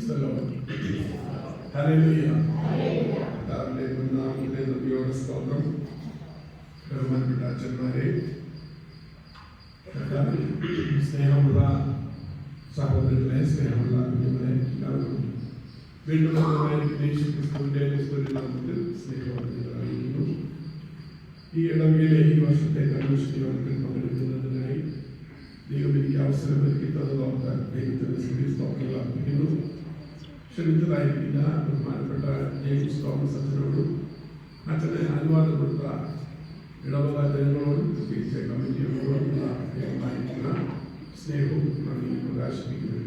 സ്തോത്രം. ബഹുമാനപ്പെട്ട അച്ഛന്മാരെ, സ്നേഹമുള്ള സഹോദരങ്ങളെ, സ്നേഹമുള്ള കുഞ്ഞുങ്ങളെ, എല്ലാവർക്കും വീണ്ടും യേശുക്രിസ്തുവിന്റെ നാമത്തിൽ സ്നേഹവന്ദനങ്ങൾ അറിയിക്കുന്നു. ഈ ഇടവകയിലെ ഈ വർഷത്തെ കൺവെൻഷൻ യോഗത്തിൽ പങ്കെടുക്കുന്നതിനായി ദൈവം എനിക്ക് അവസരം ഒരുക്കി തന്നതോർത്ത് ദൈവത്തിന് സ്തോത്രങ്ങൾ അർപ്പിക്കുന്നു. ക്ഷണിച്ചതായിരിക്കുന്ന ബഹുമാനപ്പെട്ട ജെയിംസ് തോമസ് അച്ഛനോടും അച്ഛനെ അനുവാദം കൊടുത്ത ഇടവക ജനങ്ങളോടും പ്രത്യേകിച്ച് കമ്മിറ്റിയോടുള്ള സ്നേഹവും നന്ദി പ്രകാശിപ്പിക്കുന്നു.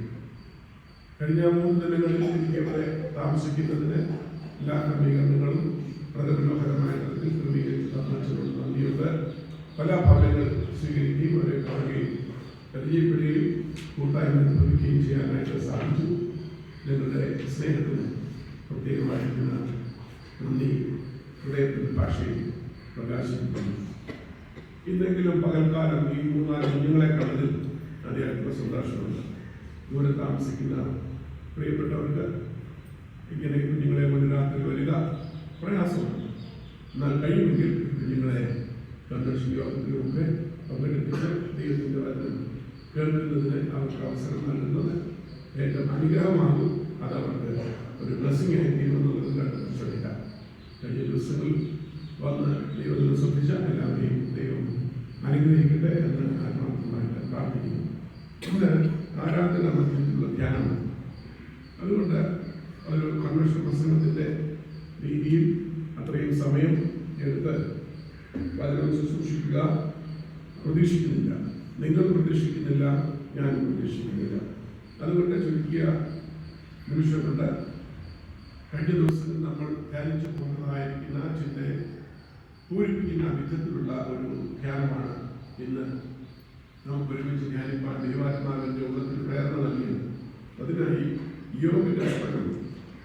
കഴിഞ്ഞ 3 ദിനങ്ങളിൽ എനിക്ക് ഇവിടെ താമസിക്കുന്നതിന് എല്ലാ ക്രമീകരണങ്ങളും പ്രകടനോഹരമായ തരത്തിൽ ക്രമീകരിച്ച് തന്നതിനോട് നന്ദിയുണ്ട്. പല ഭവനങ്ങൾ സ്വീകരിക്കുകയും അവരെ കാണുകയും പരിചയപ്പെടുകയും കൂട്ടായ്മ അനുഭവിക്കുകയും ചെയ്യാനായിട്ട് സാധിച്ചു. നിങ്ങളുടെ സ്നേഹത്തിന് പ്രത്യേകമായിരിക്കുന്ന നന്ദി ഹൃദയത്തിൻ്റെ ഭാഷയിൽ പ്രകാശിപ്പിക്കുന്നു. ഇന്നെങ്കിലും പകൽക്കാലം ഈ 3-4 കുഞ്ഞുങ്ങളെ കണ്ടതിൽ അതിയായിട്ടുള്ള സന്തോഷമുണ്ട്. ദൂരെ താമസിക്കുന്ന പ്രിയപ്പെട്ടവർക്ക് ഇങ്ങനെ കുഞ്ഞുങ്ങളെ കൊണ്ട് രാത്രി വരിക പ്രയാസമാണ്. എന്നാൽ കഴിയുമെങ്കിൽ കുഞ്ഞുങ്ങളെ കൺവെൻഷൻ യോഗത്തിലുമൊക്കെ പങ്കെടുപ്പിച്ച് ദൈവത്തിൻ്റെ വചനം കേൾക്കുന്നതിന് അവർക്ക് അവസരം നൽകുന്നത് ഏറ്റവും അനുഗ്രഹമാകും. അതവർക്ക് ഒരു ബ്ലെസ്സിംഗ് ആയി തീരുമെന്നുള്ളത് കണ്ടെത്താൻ ശ്രമിക്കാം. കഴിഞ്ഞ ദിവസങ്ങളിൽ വന്ന് ദൈവത്തിൽ ശ്രദ്ധിച്ച എല്ലാവരെയും ദൈവം അനുഗ്രഹിക്കട്ടെ എന്ന് ആത്മാർത്ഥമായിട്ട് പ്രാർത്ഥിക്കുന്നു. ഇന്ന് ആരാധന മധ്യത്തിലുള്ള ധ്യാനമാണ്. അതുകൊണ്ട് ഒരു കൺവെൻഷൻ പ്രസംഗത്തിൻ്റെ രീതിയിൽ അത്രയും സമയം എടുത്ത് വചനം ശുശ്രൂഷിക്കുക പ്രതീക്ഷിക്കുന്നില്ല. നിങ്ങൾ പ്രതീക്ഷിക്കുന്നില്ല, ഞാൻ പ്രതീക്ഷിക്കുന്നില്ല. അതുകൊണ്ട് ചുരുക്കിയ നിമിഷം കൊണ്ട് കഴിഞ്ഞ ദിവസത്തിൽ നമ്മൾ ധ്യാനിച്ചു പോകുന്നതായിരിക്കുന്ന ചിന്തയെ പൂരിപ്പിക്കുന്ന വിധത്തിലുള്ള ഒരു ധ്യാനമാണ് ഇന്ന് നമുക്ക് ഒരുമിച്ച് ധ്യാനിപ്പാൻ ദൈവാത്മാവിന്റെ ഉള്ളത്തിൽ പ്രേരണ നൽകിയത്. അതിനായി യോബിന്റെ പുസ്തകം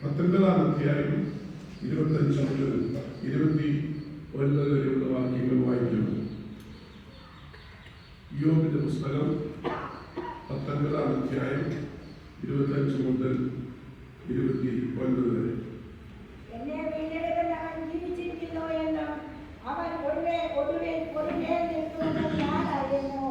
19-ാം അധ്യായം 25 മുതൽ 29 വരെയുള്ള വാക്യങ്ങൾ വായിക്കുന്നു. യോബിന്റെ പുസ്തകം 19-ാം അധ്യായം 25 മുതൽ 29 വരെ. എന്നെ വീണ്ടെടുക്കുന്നവൻ ജീവിച്ചിരിക്കുന്നു എന്നും അവൻ ഒടുവിൽ പൊടിമേൽ നിൽക്കുമെന്നും ഞാൻ അറിയുന്നു.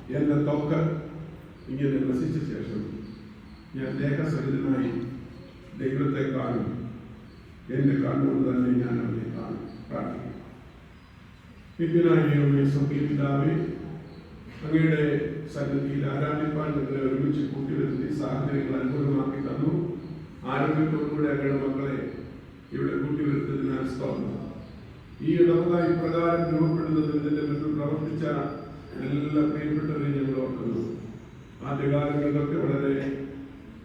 എന്റെ ത്വക്ക് ഇങ്ങനെ നശിച്ച ശേഷം ഞാൻ ദേഹസഹിതനായി ദൈവത്തെ കാണും. എന്റെ കണ്ണുകൊണ്ട് തന്നെ ഞാൻ അവനെ കാണും. പ്രാർത്ഥിക്കും. പിതാവേ, സ്വന്തം അങ്ങയുടെ സന്നിധിയിൽ ആരാധിപ്പാൻ നിങ്ങളെ ഒരുമിച്ച് കൂട്ടിവരുത്തി സാഹചര്യങ്ങൾ അനുകൂലമാക്കി തന്നു. ആരോഗ്യത്തോടുകൂടി അങ്ങയുടെ മക്കളെ ഇവിടെ കൂട്ടിവരുത്തതിനാൽ സ്തോത്രം. ഈ ഇടവക ഇപ്രകാരം രൂപപ്പെടുന്നതിന് ഇതിന്റെ മുന്നിൽ പ്രവർത്തിച്ച എല്ലാ പ്രിയപ്പെട്ടവരെയും ഞങ്ങൾ ഓർക്കുന്നു. ആദ്യകാലങ്ങളിലൊക്കെ വളരെ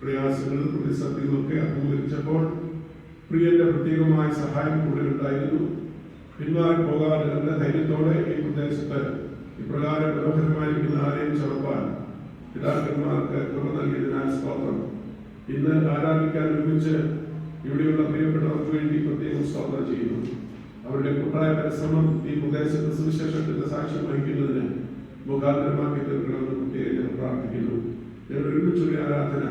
പ്രയാസങ്ങളും പ്രതിസന്ധികളൊക്കെ അഭിമുഖീകരിച്ചപ്പോൾ പ്രിയന്റെ പ്രത്യേകമായ സഹായം കൂടെ ഉണ്ടായിരുന്നു. പിന്മാറി പോകാതെ നല്ല ധൈര്യത്തോടെ ഈ പ്രദേശത്ത് ഇപ്രകാരം മനോഹരമായിരിക്കുന്ന ആരെയും ചമപ്പാൻ പിതാക്കന്മാർക്ക് കൃപ നൽകിയതിനാൽ സ്തോത്രം. ഇന്ന് ആരാധിക്കാൻ ഒരുമിച്ച് ഇവിടെയുള്ള പ്രിയപ്പെട്ടവർക്ക് വേണ്ടി പ്രത്യേകം സ്തോത്രം ചെയ്യുന്നു. അവരുടെ കൂട്ടായ പരിശ്രമം ഈ പ്രദേശത്ത് സുവിശേഷത്തിന്റെ സാക്ഷ്യം വഹിക്കുന്നതിന് മുഖാന്തരമാക്കി തീർക്കണമെന്ന് പ്രത്യേകം ഞങ്ങൾ പ്രാർത്ഥിക്കുന്നു. ഞങ്ങൾ ഒരുമിച്ചുള്ള ആരാധന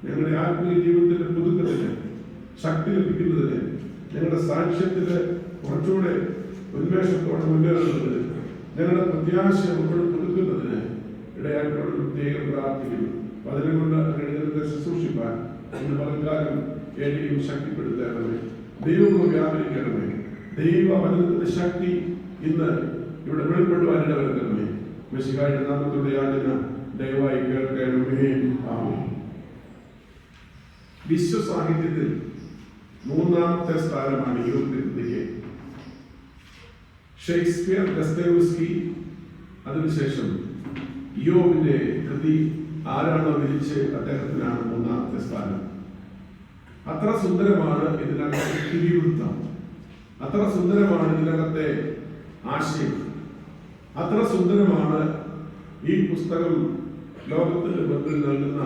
ഞങ്ങളുടെ ആത്മീയ ജീവിതത്തിന്റെ പുതുക്കത്തിന് ശക്തി ലഭിക്കുന്നതിന് ഞങ്ങളുടെ സാക്ഷ്യത്തിന് കുറച്ചുകൂടെ ഉന്മേഷത്തോടെ മുന്നേറുന്നതിന് ഞങ്ങളുടെ പ്രത്യാശ ഉൾപ്പെടെ പുതുക്കുന്നതിന് ഇടയാക്കളോട് പ്രത്യേകം പ്രാർത്ഥിക്കുന്നു. അതിനെ കൊണ്ട് അങ്ങയുടെ ശുശ്രൂഷിപ്പാൻ ഇന്ന് പകൽക്കാലം ഏഴെയും ശക്തിപ്പെടുത്തണമേ. ദൈവം വ്യാപരിക്കണമേ. ദൈവ വചനത്തിന്റെ ശക്തി ഇന്ന് ഇവിടെ വെളിപ്പെടുവാൻ ഇടവരുത്തണമേ. മിശിഹായുടെ നാമത്തോടെ യാചന ദയവായി കേൾക്കണമേ. ആമേൻ. വിശ്വസാഹിത്യത്തിൽ 3-ാമത്തെ സ്ഥാനമാണ് യോബിന്റെ കൃതിക്ക്. ഷേക്സ്പിയർ, ദസ്തയേവ്സ്കി, അതിനുശേഷം ഇയ്യോബിന്റെ കൃതി ആരാണോ വിധിച്ച് അദ്ദേഹത്തിനാണ് മൂന്നാമത്തെ സ്ഥാനം. അത്ര സുന്ദരമാണ് ഇതിനകത്തെ ഇതിവൃത്തം, അത്ര സുന്ദരമാണ് ഇതിനകത്തെ ആശയം, അത്ര സുന്ദരമാണ് ഈ പുസ്തകം ലോകത്തിന് മുൻപിൽ നൽകുന്ന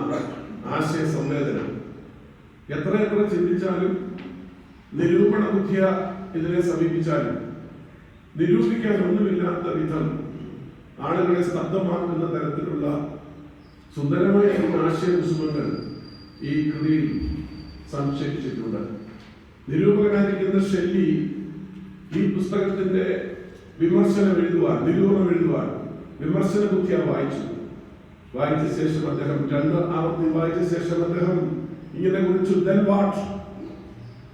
ആശയ സംവേദനം. എത്രയെത്ര ചിന്തിച്ചാലും നിരൂപണ ബുദ്ധിയ ഇതിനെ സമീപിച്ചാലും നിരൂപിക്കാൻ ഒന്നുമില്ലാത്ത വിധം ആളുകളെ സ്തബ്ധമാക്കുന്ന തരത്തിലുള്ള സുന്ദരമായ ആശയകുസുമങ്ങൾ ഈ കൃതിയിൽ സംക്ഷേപിച്ചിട്ടുണ്ട്. നിരൂപകനായിരിക്കുന്ന ഷെല്ലി ഈ പുസ്തകത്തിന്റെ നിരൂപണം എഴുതുവാൻ വിമർശന ബുദ്ധിയ വായിച്ച ശേഷം അദ്ദേഹം 2 ആവർത്തി വായിച്ച ശേഷം അദ്ദേഹം ഇങ്ങനെ കുറിച്ചു, then what?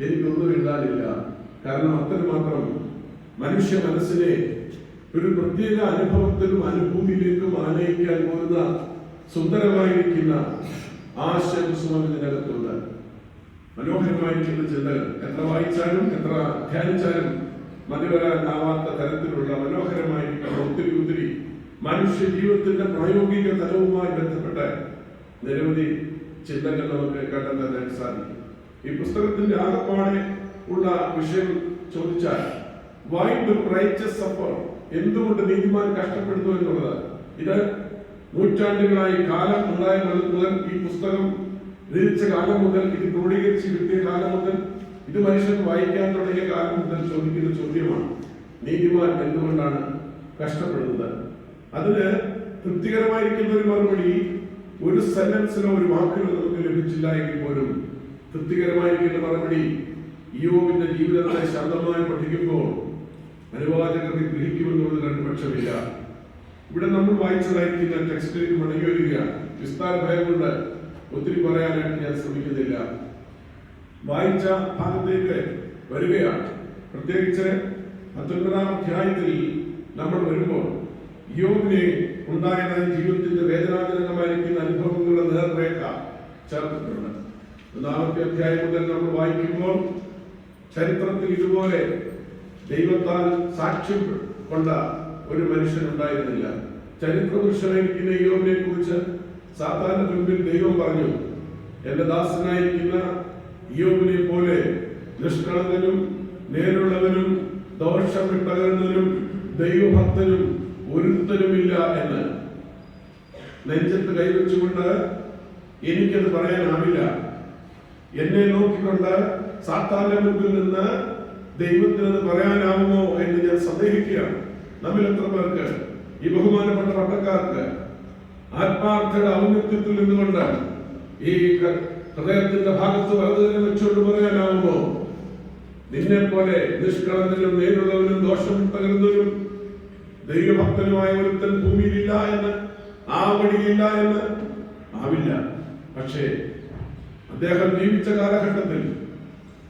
എനിക്കൊന്നും എഴുതാനില്ല. കാരണം അത്രമാത്രം മനുഷ്യ മനസ്സിനെ ഒരു പ്രത്യേക അനുഭവത്തിലും അനുഭൂതിയിലേക്കും ആനയിക്കാൻ പോകുന്ന സുന്ദരമായിരിക്കുന്ന ആശയകുസുമം ഇതിനകത്തുണ്ട്. മനോഹരമായിരിക്കുന്ന ചിന്തകൾ എത്ര വായിച്ചാലും എത്ര ധ്യാനിച്ചാലും മതിവരാനാവാത്ത തരത്തിലുള്ള മനോഹരമായിരിക്കുന്ന ഒത്തിരി മനുഷ്യ ജീവിതത്തിന്റെ പ്രായോഗിക തലവുമായി ബന്ധപ്പെട്ട നിരവധി ചിന്തകൾ നമുക്ക് കണ്ടെത്താൻ സാധിക്കും. ഈ പുസ്തകത്തിന്റെ ആകപ്പാടെ ഉള്ള വിഷയം ചോദിച്ചാൽ why do righteous suffer? എന്തുകൊണ്ട് നീതിമാൻ കഷ്ടപ്പെടുന്നു എന്നുള്ളത്. ഇത് നൂറ്റാണ്ടുകളായി കാലം ഉണ്ടായ മുതൽ, ഈ പുസ്തകം രചിച്ച കാലം മുതൽ, ഇത് ക്രോഡീകരിച്ച് കിട്ടിയ കാലം മുതൽ, ഇത് മനുഷ്യൻ വായിക്കാൻ തുടങ്ങിയ കാലം മുതൽ ചോദിക്കുന്ന ചോദ്യമാണ്, നീതിമാൻ എന്തുകൊണ്ടാണ് കഷ്ടപ്പെടുന്നത്? അതിന് തൃപ്തികരമായിരിക്കുന്ന ഒരു മറുപടി ഒരു സെന്റൻസിനോ ഒരു വാക്കിനോ നമുക്ക് ലഭിച്ചില്ല എങ്കിൽ പോലും തൃപ്തികരമായിരിക്കുന്ന മറുപടി ഇയ്യോബിന്റെ ജീവിതത്തെ ശാന്തമായി പഠിക്കുമ്പോൾ അനുവാചകർ ഗ്രഹിക്കുമെന്നുള്ളത് രണ്ടുപക്ഷമില്ല. ഇവിടെ നമ്മൾ വായിച്ചതായിരിക്കുന്ന ടെക്സ്റ്റിലേക്ക് മടങ്ങി വരികയാണ്. വിസ്താര ഭയം കൊണ്ട് ഒത്തിരി പറയാനായിട്ട് ഞാൻ ശ്രമിക്കുന്നില്ല. വായിച്ച ഭാഗത്തേക്ക് വരികയാണ്. പ്രത്യേകിച്ച് 19-ാം അധ്യായത്തിൽ നമ്മൾ വരുമ്പോൾ ഇയ്യോബിനെ ഉണ്ടായതായി ജീവിതത്തിന്റെ വേദനാജനകമായിരിക്കുന്ന അനുഭവങ്ങളുടെ നേർരേഖ ചേർത്തിട്ടുണ്ട്. 1-ാമത്തെ അധ്യായം മുതൽ നമ്മൾ വായിക്കുമ്പോൾ ചരിത്രത്തിൽ ഇതുപോലെ ദൈവത്താൽ സാക്ഷ്യം കൊണ്ട ഒരു മനുഷ്യൻ ഉണ്ടായിരുന്നില്ല. ചരിത്രപുരുഷനായിരിക്കുന്ന ഇയ്യോബിനെ കുറിച്ച് സാത്താന്റെ മുൻപിൽ ദൈവം പറഞ്ഞു, എന്റെ ദാസനായിരിക്കുന്ന ഇയ്യോബിനെ പോലെ നിഷ്കളങ്കനും നേരുള്ളവനും ദോഷം വിട്ടകലുന്നവനും ദൈവഭക്തനും ഒരുത്തനുമില്ല എന്ന്. നെഞ്ചത്ത് കൈവച്ചുകൊണ്ട് എനിക്കത് പറയാനാവില്ല. എന്നെ നോക്കിക്കൊണ്ട് സാത്താന്റെ മുൻപിൽ നിന്ന് ദൈവത്തിനത് പറയാനാവുമോ എന്ന് ഞാൻ സന്ദേഹിക്കുകയാണ്. നമ്മിൽ എത്ര പേർക്ക്, ഈ ബഹുമാനപ്പെട്ട പട്ടക്കാർക്ക് ആത്മാർത്ഥയുടെ ഔന്നത്യത്തിൽ നിന്നുകൊണ്ട് ഈ ഹൃദയത്തിന്റെ ഭാഗത്ത് വലതുകരം വെച്ചുകൊണ്ട് പറയാനാവുമോ, നിന്നെ പോലെ നിഷ്കളങ്കനും നേരുള്ളവനും ദോഷം പകരുന്നവനും ദൈവഭക്തനുമായ ഒരുത്തൻ ഭൂമിയിലില്ല എന്ന്, ആ വഴിയില്ല എന്ന് ആവില്ല. പക്ഷേ അദ്ദേഹം ജീവിച്ച കാലഘട്ടത്തിൽ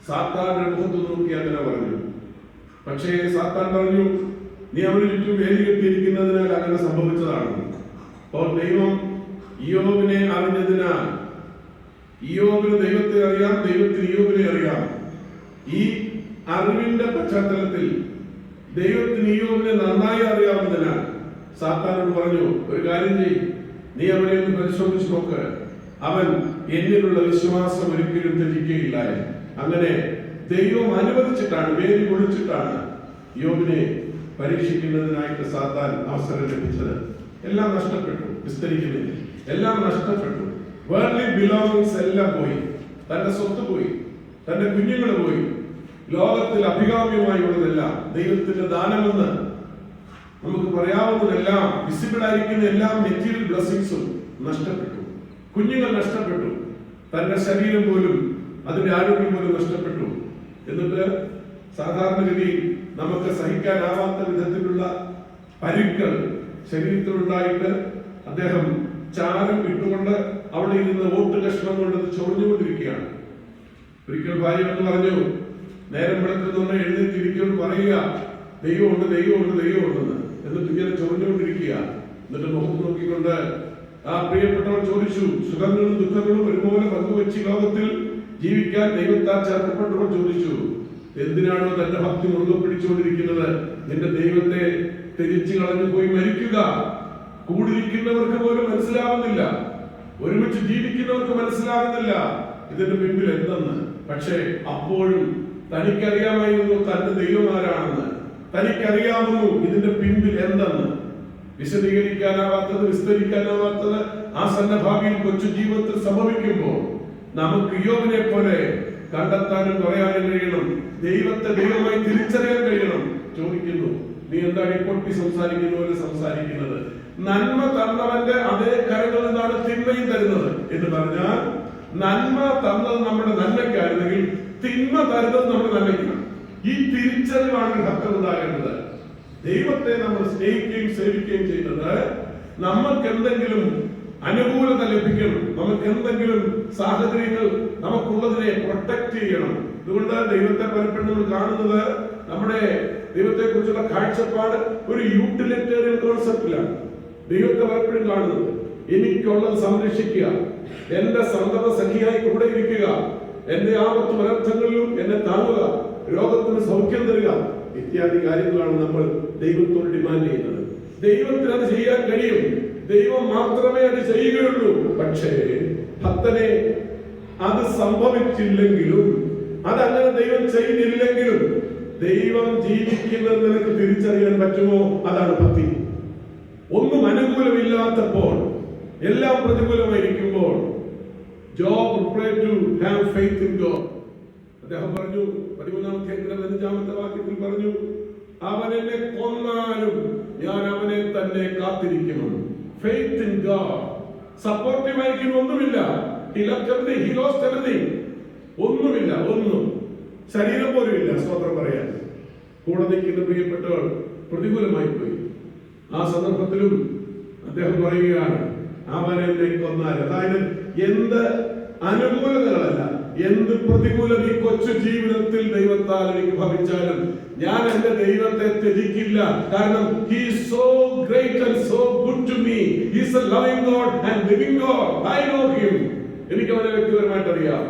സാത്താന്റെ മുഖത്ത് നോക്കി അങ്ങനെ പറഞ്ഞു. പക്ഷേ സാത്താൻ പറഞ്ഞു, നീ അവന് ചുറ്റും വേലി കെട്ടിയിരിക്കുന്നതിനാൽ അങ്ങനെ സംഭവിച്ചതാണ്. അപ്പോൾ ദൈവം ഇയ്യോബിനെ അറിഞ്ഞതിനാൽ, ഇയ്യോബിന് ദൈവത്തെ അറിയാം, ദൈവത്തിന് ഇയ്യോബിനെ അറിയാം. ഈ അറിവിന്റെ പശ്ചാത്തലത്തിൽ ദൈവത്തിന് ഇയ്യോബിനെ നന്നായി അറിയാവുന്നതിനാൽ സാത്താനോട് പറഞ്ഞു, ഒരു കാര്യം ചെയ്യ്, നീ അവനെ ഒന്ന് പരിശോധിച്ച് നോക്ക്, അവൻ എന്നിലുള്ള വിശ്വാസം ഒരിക്കലും ത്യജിക്കുകയില്ല. അങ്ങനെ ദൈവം അനുവദിച്ചിട്ടാണ്, വേദി പൊളിച്ചിട്ടാണ് ഇയ്യോബിനെ പരീക്ഷിക്കുന്നതിനായിട്ട് സാത്താൻ അവസരം ലഭിച്ചത്. എല്ലാം നഷ്ടപ്പെട്ടു, വിസ്തരിക്കുന്നില്ല, എല്ലാം നഷ്ടപ്പെട്ടു. വേൾഡ്ലി ബിലോങ്ങിങ്സ് എല്ലാം പോയി, തന്റെ സ്വത്ത് പോയി, തന്റെ കുഞ്ഞുങ്ങൾ പോയി, ലോകത്തിൽ അഭികാമ്യമായുള്ളതെല്ലാം, ദൈവത്തിന്റെ ദാനമെന്ന് നമുക്ക് പറയാവുന്നതെല്ലാം, വിസിബിൾ ആയിരിക്കുന്ന എല്ലാ മെറ്റീരിയൽ ബ്ലെസ്സിങ്സും നഷ്ടപ്പെട്ടു. കുഞ്ഞുങ്ങൾ നഷ്ടപ്പെട്ടു, തന്റെ ശരീരം പോലും, അതിന്റെ ആരോഗ്യം പോലും നഷ്ടപ്പെട്ടു. എന്നിട്ട് സാധാരണഗതിയിൽ നമുക്ക് സഹിക്കാനാവാത്ത വിധത്തിലുള്ള പരുക്കൾ ശരീരത്തിലുണ്ടായിട്ട് അദ്ദേഹം ചാരം ഇട്ടുകൊണ്ട് അവിടെ ഇരുന്ന് ഓട്ട് കഷ്ണം കൊണ്ട് ചൊറിഞ്ഞുകൊണ്ടിരിക്കുകയാണ്. ഒരിക്കൽ ഭാര്യ എന്ന് പറഞ്ഞു, നേരം വെളുക്കുന്നവനെ എഴുന്നേറ്റിരിക്കുമെന്ന് പറയുക, ദൈവമുണ്ട് ദൈവമുണ്ട് ദൈവമുണ്ടെന്ന്. എന്നിട്ട് ഇങ്ങനെ ചൊറിഞ്ഞുകൊണ്ടിരിക്കുക. എന്നിട്ട് മുഖത്ത് നോക്കിക്കൊണ്ട് ആ പ്രിയപ്പെട്ടവർ ചോദിച്ചു, സുഖങ്ങളും ദുഃഖങ്ങളും ഒരുപോലെ പങ്കുവെച്ച് ലോകത്തിൽ ജീവിക്കാൻ ദൈവത്താൽ ചേർക്കപ്പെട്ടവർ ചോദിച്ചു, എന്തിനാണോ തന്റെ ഭക്തി മുറുകെ പിടിച്ചുകൊണ്ടിരിക്കുന്നത്? നിന്റെ ദൈവത്തെ തിരിച്ചു കളഞ്ഞു പോയി മരിക്കുക. കൂടിയിരിക്കുന്നവർക്ക് പോലും മനസ്സിലാവുന്നില്ല, ഒരുമിച്ച് ജീവിക്കുന്നവർക്ക് മനസ്സിലാകുന്നില്ല ഇതിന്റെ പിന്നിൽ എന്തെന്ന്. പക്ഷേ അപ്പോഴും തനിക്കറിയാമായിരുന്നു തന്റെ ദൈവം ആരാണെന്ന്, തനിക്കറിയാവുന്നു ഇതിന്റെ പിന്നിൽ എന്തെന്ന്. വിശദീകരിക്കാനാവാത്തത്, വിസ്തരിക്കാനാവാത്തത് ആസന്ന ഭാവിയിൽ കൊച്ചു ജീവിതത്തിൽ സംഭവിക്കുമ്പോൾ നമുക്ക് യോബിനെ പോലെ കണ്ടെത്താനും പറയാനും കഴിയണം. ദൈവത്തെ ദൈവമായി തിരിച്ചറിയാൻ കഴിയണം. ചോദിക്കുന്നു, നീ എന്താണ് ഈ പൊട്ടി സംസാരിക്കുന്ന പോലെ സംസാരിക്കുന്നത്? നന്മ തന്നവന്റെ അതേ കരങ്ങളിൽ നിന്നാണ് തിന്മയും തരുന്നത് എന്ന് പറഞ്ഞാൽ, നന്മ തന്നത് നമ്മുടെ നന്മയ്ക്കായിരുന്നെങ്കിൽ തിന്മ തരുന്നത് നമ്മുടെ നന്മയ്ക്കാണ്. ഈ തിരിച്ചറിവാണ് ഭക്തൻ ഉണ്ടാകേണ്ടത്. ദൈവത്തെ നമ്മൾ സ്നേഹിക്കുകയും സേവിക്കുകയും ചെയ്യുന്നത് നമുക്ക് എന്തെങ്കിലും അനുകൂലത ലഭിക്കണം, നമുക്ക് എന്തെങ്കിലും സാഹചര്യങ്ങൾ നമുക്കുള്ളതിനെ പ്രൊട്ടക്ട് ചെയ്യണം. അതുകൊണ്ട് ദൈവത്തെ പലപ്പോഴും നമ്മൾ കാണുന്നത്, നമ്മുടെ ദൈവത്തെ കുറിച്ചുള്ള കാഴ്ചപ്പാട് ഒരു യൂട്ടിലിറ്റേറിയൻ കോൺസെപ്റ്റിലാണ് ദൈവത്തെ പലപ്പോഴും കാണുന്നത്. എനിക്കുള്ളത് സംരക്ഷിക്കുക, എന്റെ സന്തത സഖിയായി കൂടെ ഇരിക്കുക, എന്റെ ആപത്ത് അനർത്ഥങ്ങളിലും എന്നെ താങ്ങുക, രോഗത്തിന് സൗഖ്യം തരിക ഇത്യാദി കാര്യങ്ങളാണ് നമ്മൾ ദൈവത്തോട് ഡിമാൻഡ് ചെയ്യുന്നത്. ദൈവത്തിന് അത് ചെയ്യാൻ കഴിയും, ദൈവം മാത്രമേ അത് ചെയ്യുകയുള്ളൂ. പക്ഷേ ഭക്തനെ അത് സംഭവിച്ചില്ലെങ്കിലും, അതങ്ങനെ ദൈവം ചെയ്തില്ലെങ്കിലും, ദൈവം ജീവിക്കുന്നത് നിനക്ക് തിരിച്ചറിയാൻ പറ്റുമോ? അതാണ് ഭക്തി. ഒന്നും അനുകൂലമില്ലാത്തപ്പോൾ, എല്ലാം പ്രതികൂലമായിരിക്കുമ്പോൾ job prayed to have faith in God. അദ്ദേഹം പറഞ്ഞു, 13-ാമത്തെ വാക്യത്തിൽ പറഞ്ഞു, അവൻ എന്നെ കൊന്നാലും ഞാൻ അവനെ തന്നെ കാത്തിരിക്കുമെന്ന്. Faith in God. സപ്പോർട്ടീവ് ആയിരിക്കും ഒന്നുമില്ല. He left everything, he lost everything. ഒന്നുമില്ല, ഒന്നും, ശരീരം പോലും ഇല്ല സ്തോത്രം പറയാൻ. കൂടെ നിൽക്കുന്ന പ്രിയപ്പെട്ടവർ പ്രതികൂലമായി പോയി. ആ സന്ദർഭത്തിലും അദ്ദേഹം പറയുകയാണ്, അവൻ എന്നെ കൊന്നാൽ, അതായത് എന്ത് അനുകൂലതകളല്ല, എന്ത് പ്രതികൂലം ഈ കൊച്ചു ജീവിതത്തിൽ ദൈവത്താൽ എനിക്ക് ഭവിച്ചാലും ഞാൻ എന്റെ ദൈവത്തെ ത്യജിക്കില്ല. കാരണം he is so great and so good to me. He is a loving God and living God. I know him. എനിക്ക് അവനെ വ്യക്തിപരമായിട്ട് അറിയാം.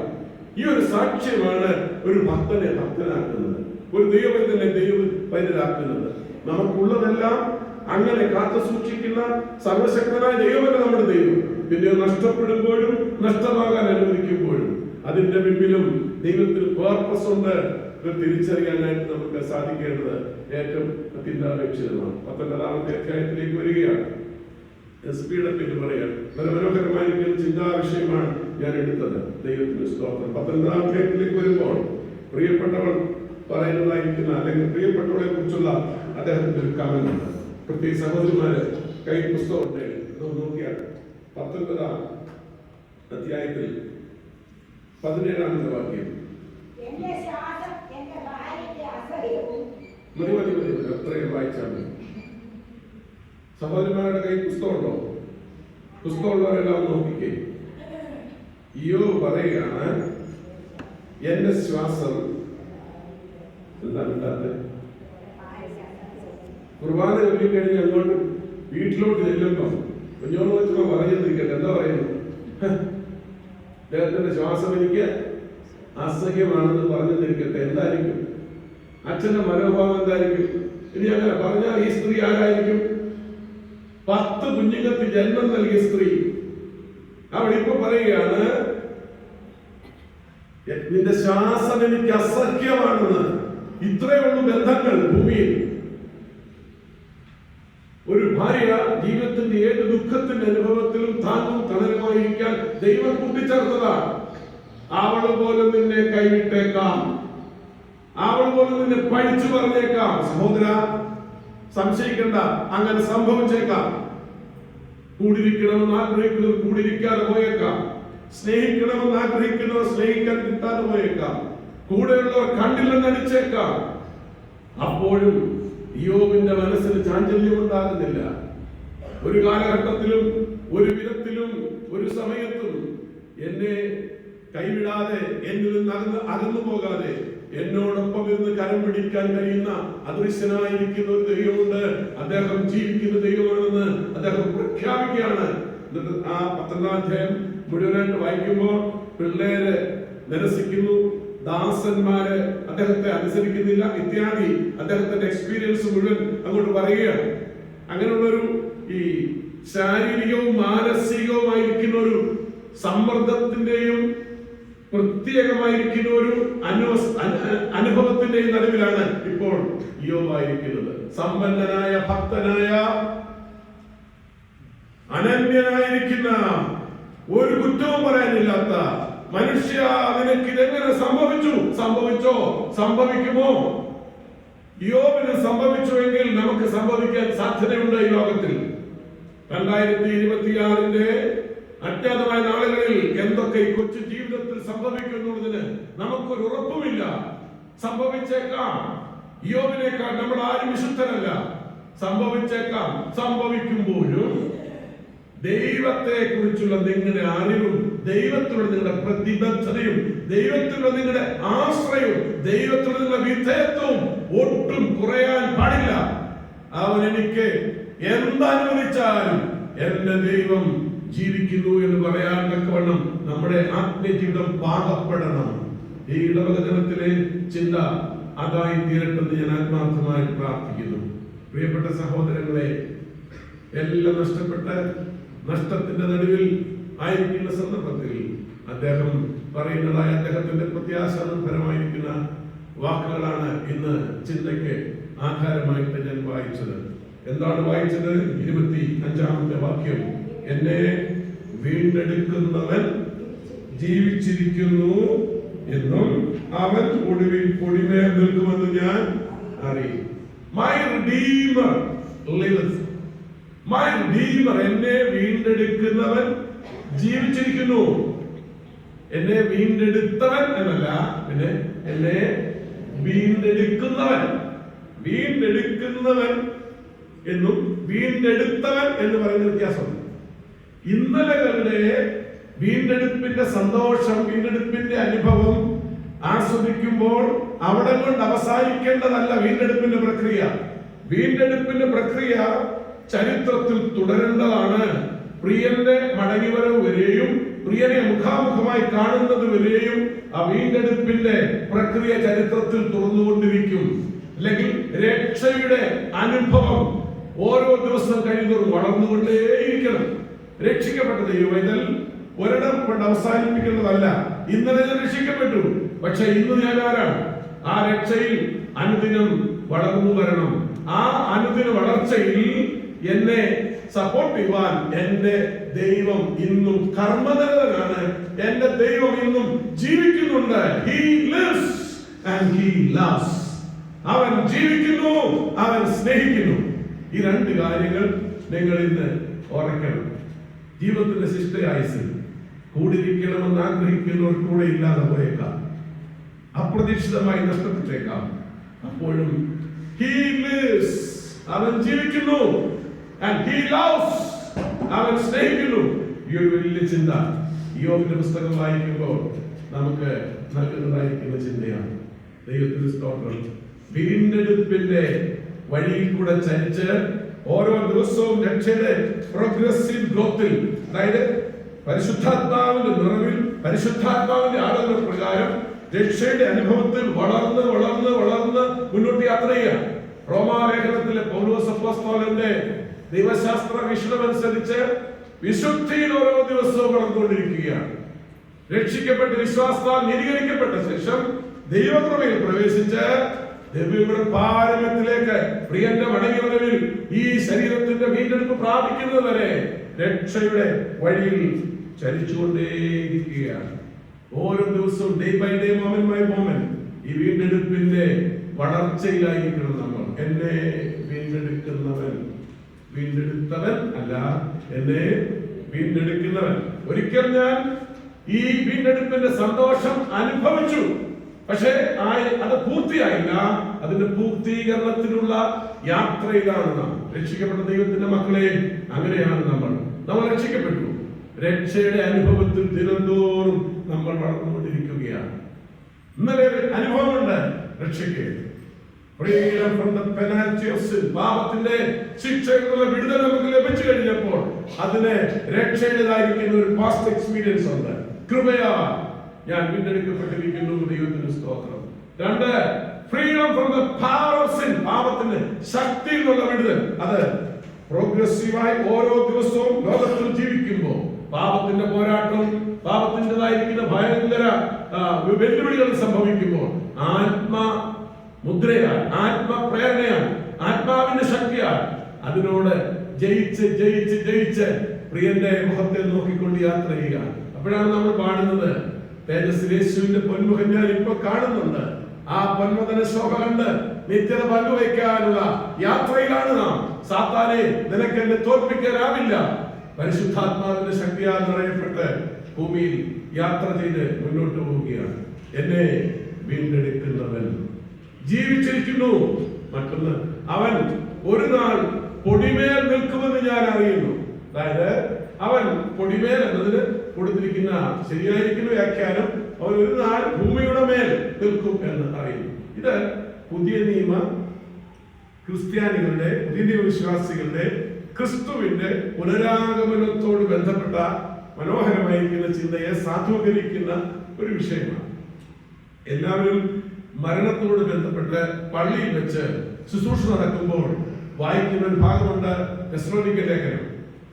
ഈ ഒരു സാക്ഷ്യമാണ് ഒരു ഭക്തനെ ഭക്തനാക്കുന്നത്, ഒരു ദൈവത്തിനെ ദൈവ പൈതലാക്കുന്നത്. നമുക്കുള്ളതെല്ലാം അങ്ങനെ കാത്തു സൂക്ഷിക്കുന്ന സർവശക്തനായ ദൈവമല്ല നമ്മുടെ ദൈവം. പിന്നെ നഷ്ടപ്പെടുമ്പോഴും നഷ്ടമാകാൻ അനുവദിക്കുമ്പോഴും അതിന്റെ പിന്നിലും ദൈവത്തിന് പർപ്പസ് ഉണ്ട്. തിരിച്ചറിയാനായിട്ട് നമുക്ക് സാധിക്കേണ്ടത് ഏറ്റവും അത്യന്താപേക്ഷിതമാണ്. 19-ാമത്തെ അധ്യായത്തിലേക്ക് വരികയാണ്. എസ്പിയുടെ പേര് പറയാണ്. വളരെ മനോഹരമായിരിക്കുന്ന ചിന്താ വിഷയമാണ് ഞാൻ എടുത്തത്. ദൈവത്തിന് സ്തോത്രം. 19-ാം അധ്യായത്തിലേക്ക് വരുമ്പോൾ പ്രിയപ്പെട്ടവൾ പറയുന്നതായിരിക്കുന്ന, അല്ലെങ്കിൽ പ്രിയപ്പെട്ടവളെ കുറിച്ചുള്ള അദ്ദേഹത്തിന്റെ ഒരു കമന്റ്, പ്രത്യേക സഹോദരിമാര് കൈ പുസ്തകം നോക്കിയാൽ 19-ാം അധ്യായത്തിൽ 17-ാമത്തെ വാക്യം. അത്രയും വായിച്ചാൽ മതി. സഹോദരന്മാരുടെ കൈ പുസ്തകമുണ്ടോ? പുസ്തകമുള്ളവരെല്ലാം നോക്കിക്കേ. ഇയ്യോബ് പറയുകയാണ്, എന്റെ ശ്വാസം എന്താണ് കുർബാന ചൊല്ലിക്കഴിഞ്ഞ് അങ്ങോട്ട് വീട്ടിലോട്ട് ചെല്ലുമ്പോ കുഞ്ഞോട് വെച്ചോ പറയുന്നിരിക്കട്ടെ, എന്താ പറയുന്നു? അദ്ദേഹത്തിന്റെ ശ്വാസം എനിക്ക് അസഹ്യമാണെന്ന് പറഞ്ഞിരിക്കട്ടെ. എന്തായിരിക്കും അച്ഛന്റെ മനോഭാവം? എന്തായിരിക്കും? ഇനി അങ്ങനെ പറഞ്ഞാൽ ഈ സ്ത്രീ ആരായിരിക്കും? 10 കുഞ്ഞുങ്ങൾക്ക് ജന്മം നൽകിയ സ്ത്രീ. അവിടെ ഇപ്പൊ പറയുകയാണ്, നിന്റെ ശ്വാസം എനിക്ക് അസഹ്യമാണെന്ന്. ഇത്രയുള്ള ബന്ധങ്ങൾ ഭൂമിയിൽ. ഒരു ഭാര്യ ജീവിതത്തിന്റെ ഏത് ദുഃഖത്തിന്റെ അനുഭവത്തിലും താങ്ങും തണലുമായിരിക്കാൻ ദൈവം കൂട്ടിച്ചേർത്തതാണ്. അവൾ പോലും നിന്നെ കൈവിട്ടേക്കാം, അവൾ പോലും നിന്നെ പഴിച്ചു പറഞ്ഞേക്കാം. സഹോദര, സംശയിക്കണ്ട, അങ്ങനെ സംഭവിച്ചേക്കാം. കൂടിയിരിക്കണമെന്ന് ആഗ്രഹിക്കുന്നവർ കൂടിയിരിക്കാതെ പോയേക്കാം, സ്നേഹിക്കണമെന്ന് ആഗ്രഹിക്കുന്നവർ സ്നേഹിക്കാൻ കിട്ടാതെ പോയേക്കാം, കൂടെയുള്ളവർ കണ്ടില്ലെന്ന് അടിച്ചേക്കാം. അപ്പോഴും ഇയ്യോബിന്റെ മനസ്സിന് ചാഞ്ചല്യം ഉണ്ടാകുന്നില്ല. ഒരു കാലഘട്ടത്തിലും ഒരു വിധത്തിലും ഒരു സമയത്തും എന്നെ കൈവിടാതെ, എന്നിൽ നിന്ന് അകന്നു പോകാതെ എന്നോടൊപ്പം ഇരുന്ന് കരം പിടിക്കാൻ കഴിയുന്ന അദൃശ്യനായിരിക്കുന്ന ഒരു ദൈവമുണ്ട്. അദ്ദേഹം ജീവിക്കുന്ന ദൈവമാണെന്ന് അദ്ദേഹം പ്രഖ്യാപിക്കുകയാണ്. ആ 19-ാം അധ്യായം മുഴുവനായിട്ട് വായിക്കുമ്പോൾ പിള്ളേര് നിരസിക്കുന്നു, ദാസന്മാര് അദ്ദേഹത്തെ അനുസരിക്കുന്നില്ല ഇത്യാദി അദ്ദേഹത്തിന്റെ എക്സ്പീരിയൻസ് മുഴുവൻ അങ്ങോട്ട് പറയുകയാണ്. അങ്ങനെയുള്ളൊരു ഈ ശാരീരികവും മാനസികവുമായിരിക്കുന്ന ഒരു സമ്മർദ്ദത്തിന്റെയും പ്രത്യേകമായിരിക്കുന്ന ഒരു അനുഭവത്തിന്റെയും നടുവിലാണ് ഇപ്പോൾ യോബായിരിക്കുന്നത്. സമ്പന്നനായ, ഭക്തനായ, അനന്യനായിരിക്കുന്ന, ഒരു കുറ്റവും പറയാനില്ലാത്ത മനുഷ്യ, നിനക്ക് ഇതെങ്ങനെ സംഭവിച്ചോ, സംഭവിക്കുമോ? യോബിന് സംഭവിച്ചുവെങ്കിൽ നമുക്ക് സംഭവിക്കാൻ സാധ്യതയുണ്ട് ഈ ലോകത്തിൽ. 2026 അജ്ഞാതമായ നാളുകളിൽ എന്തൊക്കെ ഈ കൊച്ചു ജീവിതത്തിൽ സംഭവിക്കുന്നുള്ളതിന് നമുക്കൊരു ഉറപ്പുമില്ല. സംഭവിച്ചേക്കാം. യോബിനേക്കാൾ നമ്മൾ ആരും വിശുദ്ധരല്ല. സംഭവിച്ചേക്കാം. സംഭവിക്കുമ്പോഴും ദൈവത്തെ കുറിച്ചുള്ള നിങ്ങളുടെ അറിവും, ദൈവത്തിലുള്ള നിങ്ങളുടെ പ്രതിബദ്ധതയും, ദൈവത്തിലുള്ള നിങ്ങളുടെ ആശ്രയവും, ദൈവത്തിലുള്ള നിങ്ങളുടെ വിധേയത്വവും ഒട്ടും കുറയാൻ പാടില്ല. അവൻ എനിക്ക് എന്തനുവദിച്ചാലും എന്റെ ദൈവം ജീവിക്കുന്നു എന്ന് പറയാൻ തക്കവണ്ണം നമ്മുടെ ആത്മജീവിതം പാകപ്പെടണം. ഈ ഇടവകജനത്തിലെ ചിന്ത അതായി തീരട്ടെന്ന് ഞാൻ ആത്മാർത്ഥമായി പ്രാർത്ഥിക്കുന്നു. പ്രിയപ്പെട്ട സഹോദരങ്ങളെ, എല്ലാം നഷ്ടപ്പെട്ട് നഷ്ടത്തിന്റെ നടുവിൽ ആയിരിക്കുന്ന സന്ദർഭത്തിൽ അദ്ദേഹം പറയുന്നതായ അദ്ദേഹത്തിന്റെ പ്രത്യാശാപരമായിരിക്കുന്ന വാക്കുകളാണ് ഇന്ന് ചിന്തയ്ക്ക് ആധാരമായിട്ട് ഞാൻ വായിച്ചത്. എന്താണ് വായിച്ചത്? 25-ാമത്തെ വാക്യം, എന്നെ വീണ്ടെടുക്കുന്നവൻ ജീവിച്ചിരിക്കുന്നു എന്നും അവൻ ഒടുവിൽ പൊടിമേൽ നിൽക്കുമെന്ന് ഞാൻ അറിയും. My Redeemer liveth. My Redeemer, എന്നെ വീണ്ടെടുക്കുന്നവൻ ജീവിച്ചിരിക്കുന്നു. എന്നെ വീണ്ടെടുത്തവൻ എന്നല്ല, പിന്നെ എന്നെ വീണ്ടെടുക്കുന്നവൻ എന്നും വീണ്ടെടുത്തവൻ എന്ന് പറയുന്ന വ്യത്യാസമുണ്ട്. ഇന്നലകളുടെ വീണ്ടെടുപ്പിന്റെ സന്തോഷം, വീണ്ടെടുപ്പിന്റെ അനുഭവം ആസ്വദിക്കുമ്പോൾ അവിടെ കൊണ്ട് അവസാനിക്കേണ്ടതല്ല വീണ്ടെടുപ്പിന്റെ പ്രക്രിയ. വീണ്ടെടുപ്പിന്റെ പ്രക്രിയ ചരിത്രത്തിൽ തുടരേണ്ടതാണ്. പ്രിയന്റെ മടങ്ങിവരവ് വരെയും പ്രിയനെ മുഖാമുഖമായി കാണുന്നത് വരെയും ആ വീണ്ടെടുപ്പിന്റെ പ്രക്രിയ ചരിത്രത്തിൽ തുറന്നുകൊണ്ടിരിക്കും. അല്ലെങ്കിൽ രക്ഷയുടെ അനുഭവം ഓരോ ദിവസം കഴിയുന്നതും വളർന്നുകൊണ്ടേയിരിക്കണം. രക്ഷിക്കപ്പെട്ട ദൈവവൈതൽ ഒരിടം കൊണ്ട് അവസാനിപ്പിക്കുന്നതല്ല. ഇന്നലെ ഞാൻ രക്ഷിക്കപ്പെട്ടു, പക്ഷെ ഇന്ന് ഞാൻ ആരാണ്? ആ രക്ഷയിൽ അനുദിനം വളർന്നു വരണം. ആ അനുദിന വളർച്ചയിൽ എന്നെ സപ്പോർട്ട് ചെയ്യുവാൻ എന്റെ ദൈവം ഇന്നും കർമ്മനിരതനാണ്. എന്റെ ദൈവം ഇന്നും ജീവിക്കുന്നുണ്ട്. He lives and he loves. അവൻ ജീവിക്കുന്നു, അവൻ സ്നേഹിക്കുന്നു. ഈ രണ്ട് കാര്യങ്ങൾ നിങ്ങൾ ഇന്ന് ഓർക്കണം. ജീവിതത്തിന്റെ ശിഷ്ടയായുസ്സിൽ കൂടിയിരിക്കണമെന്ന് ആഗ്രഹിക്കുന്നവർ കൂടെ ഇല്ലാതെ പോയേക്കാം, അപ്രതീക്ഷിതമായി നഷ്ടപ്പെട്ടേക്കാം. അപ്പോഴും he lives, അവൻ ജീവിക്കുന്നു, and he loves, അവൻ സ്നേഹിക്കുന്നു. ഈ ഒരു വലിയ ചിന്ത യോബിന്റെ പുസ്തകം വായിക്കുമ്പോൾ നമുക്ക് നൽകുന്നതായിരിക്കുന്ന ചിന്തയാണ്. ദൈവത്തിന്റെ സ്തോത്രം. വീണ്ടെടുപ്പിന്റെ വഴിയിൽ കൂടെ ചരിച്ച് ഓരോ ദിവസവും രക്ഷയുടെ പ്രോഗ്രസീവ് ഗ്രോത്തിൽ, അതായത് പരിശുദ്ധാത്മാവിന്റെ നിറവിൽ, പരിശുദ്ധാത്മാവിന്റെ ആലോചന പ്രകാരം രക്ഷയുടെ അനുഭവത്തിൽ വളർന്ന് വളർന്ന് വളർന്ന് മുന്നോട്ട് യാത്ര ചെയ്യാം. റോമാലേഖനത്തിലെ പൗലോസ് അപ്പോസ്തലന്റെ ദൈവശാസ്ത്ര വീക്ഷണമനുസരിച്ച് വിശുദ്ധിയിൽ ഓരോ ദിവസവും വളർന്നുകൊണ്ടിരിക്കുകയാണ്. രക്ഷിക്കപ്പെട്ട് വിശ്വാസത്താൽ നീതീകരിക്കപ്പെട്ട ശേഷം ദൈവകൃപയിൽ പ്രവേശിച്ച് ദൈവയുടെ പാരമ്യത്തിലേക്ക് പ്രിയന്റെ മടങ്ങിവരവിൽ ഈ ശരീരത്തിന്റെ വീണ്ടെടുപ്പ് പ്രാപിക്കുന്നത് വരെ രക്ഷയുടെ വഴിയിൽ ചലിച്ചുകൊണ്ടേയിരിക്കുകയാണ്. ഓരോ ദിവസവും day by day, moment by moment ഈ വീണ്ടെടുപ്പിന്റെ വളർച്ചയിലായിരിക്കണം നമ്മൾ. എന്നെ വീണ്ടെടുക്കുന്നവൻ, വീണ്ടെടുത്തവൻ അല്ല, എന്നെ വീണ്ടെടുക്കുന്നവൻ. ഒരിക്കൽ ഞാൻ ഈ വീണ്ടെടുപ്പിന്റെ സന്തോഷം അനുഭവിച്ചു, പക്ഷേ അത് പൂർത്തിയായില്ല. അതിന്റെ പൂർത്തീകരണത്തിനുള്ള യാത്രയിലാണ് നാം. രക്ഷിക്കപ്പെട്ട ദൈവത്തിന്റെ മക്കളെ, അങ്ങനെയാണ് നമ്മൾ രക്ഷിക്കപ്പെട്ടു. രക്ഷയുടെ അനുഭവത്തിൽ ദിനംതോറും നമ്മൾ വളർന്നുകൊണ്ടിരിക്കുകയാണ്. ഇന്നലെ അനുഭവമുണ്ട് രക്ഷയ്ക്ക്. Freedom from the penalty of sin. പാപത്തിന്റെ ശിക്ഷയുള്ള വിടുതൽ നമുക്ക് ലഭിച്ചു കഴിഞ്ഞപ്പോൾ അതിന് രക്ഷയുടേതായിരിക്കുന്ന ഒരു പാസ്റ്റ് എക്സ്പീരിയൻസ് ഉണ്ട്. കൃപയാ ഞാൻ വീണ്ടെടുക്കപ്പെട്ടിരിക്കുന്നു. ദൈവത്തിന് സ്തോത്രം. 2, freedom from the power of sin, പാപത്തിന്റെ ശക്തിയിൽ നിന്നുള്ള വിടുതൽ. അത് പ്രോഗ്രസീവായി ഓരോ ദിവസവും ലോകത്തിൽ ജീവിക്കുമ്പോൾ പാപത്തിന്റെ പോരാട്ടം, പാപത്തിൻ്റെതായിരിക്കുന്ന ഭയങ്കര വെല്ലുവിളികൾ സംഭവിക്കുമ്പോൾ ആത്മമുദ്രയാൽ, ആത്മപ്രേരണയാൽ, ആത്മാവിന്റെ ശക്തിയാൽ അതിനോട് ജയിച്ച് ജയിച്ച് ജയിച്ച് പ്രിയന്റെ മുഖത്തെ നോക്കിക്കൊണ്ട് യാത്ര ചെയ്യുക. അപ്പോഴാണ് നമ്മൾ പാടുന്നത്, തേജസ്സിൽ യേശുവിന്റെ പൊന്മുഖം ഞാൻ ഇപ്പൊ കാണുന്നുണ്ട്, ആ പൊന്മുഖന ശോഭ കണ്ട് നിത്യത പങ്കുവയ്ക്കാനുള്ള യാത്രയിലാണ് നാം. സാത്താനെ നിനക്ക് എന്നെ തോൽപ്പിക്കാനാവില്ല. പരിശുദ്ധാത്മാവിന്റെ ശക്തിയാൽ നിറയപ്പെട്ട് ഭൂമിയിൽ യാത്ര ചെയ്ത് മുന്നോട്ട് പോവുകയാണ്. എന്നെ വീണ്ടെടുക്കുന്നവൻ ജീവിച്ചിരിക്കുന്നു. മറ്റൊന്ന്, അവൻ ഒരു നാൾ പൊടിമേൽ നിൽക്കുമെന്ന് ഞാൻ അറിയുന്നു. അതായത് അവൻ പൊടിമേൽ എന്നതിന് കൊടുത്തിരിക്കുന്ന ശരിയായിരിക്കുന്ന വ്യാഖ്യാനം, അവൻ ഒരു നാൾ ഭൂമിയുടെ മേൽ നിൽക്കും എന്ന് അറിയുന്നു. ഇത് പുതിയ നിയമ ക്രിസ്ത്യാനികളുടെ, പുതിയ നിയമ വിശ്വാസികളുടെ ക്രിസ്തുവിന്റെ പുനരാഗമനത്തോട് ബന്ധപ്പെട്ട മനോഹരമായിരിക്കുന്ന ചിന്തയെ സാധൂകരിക്കുന്ന ഒരു വിഷയമാണ്. എല്ലാവരും മരണത്തോട് ബന്ധപ്പെട്ട് പള്ളിയിൽ വെച്ച് ശുശ്രൂഷ നടക്കുമ്പോൾ വായിക്കുന്ന ഒരു ഭാഗമുണ്ട്, തെസ്സലോനിക്ക ലേഖനം.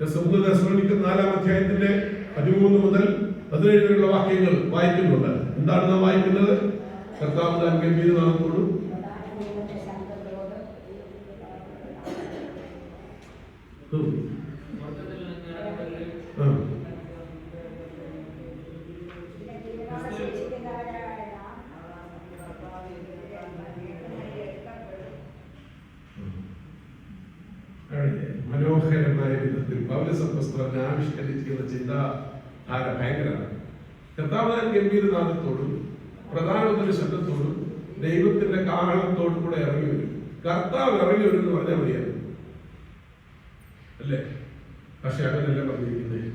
1 തെസ്സലോനിക്ക 4-ാം അധ്യായത്തിന്റെ 13 മുതൽ 17 വരെയുള്ള വാക്യങ്ങൾ വായിക്കുന്നുണ്ട്. എന്താണ് നാം വായിക്കുന്നത്? കർത്താവ് താൻ ഗംഭീരനാഥത്തോടും മനോഹരമായ വിധത്തിൽ പൗലോസ് അപ്പോസ്തലൻ ആവിഷ്കരിച്ചിരിക്കുന്ന ചിന്താധാര ഭയങ്കരമാണ്. കർത്താവ് ഗംഭീരനാഥത്തോടും പ്രധാനമന്ത്രി ശബ്ദത്തോടും ദൈവത്തിന്റെ കാഹളത്തോടും കൂടെ ഇറങ്ങി വരും. കർത്താവ് ഇറങ്ങി വരും എന്ന് പറഞ്ഞാൽ മതിയായിരുന്നു അല്ലേ? പക്ഷെ അങ്ങനെയല്ല പറഞ്ഞിരിക്കുന്നത്.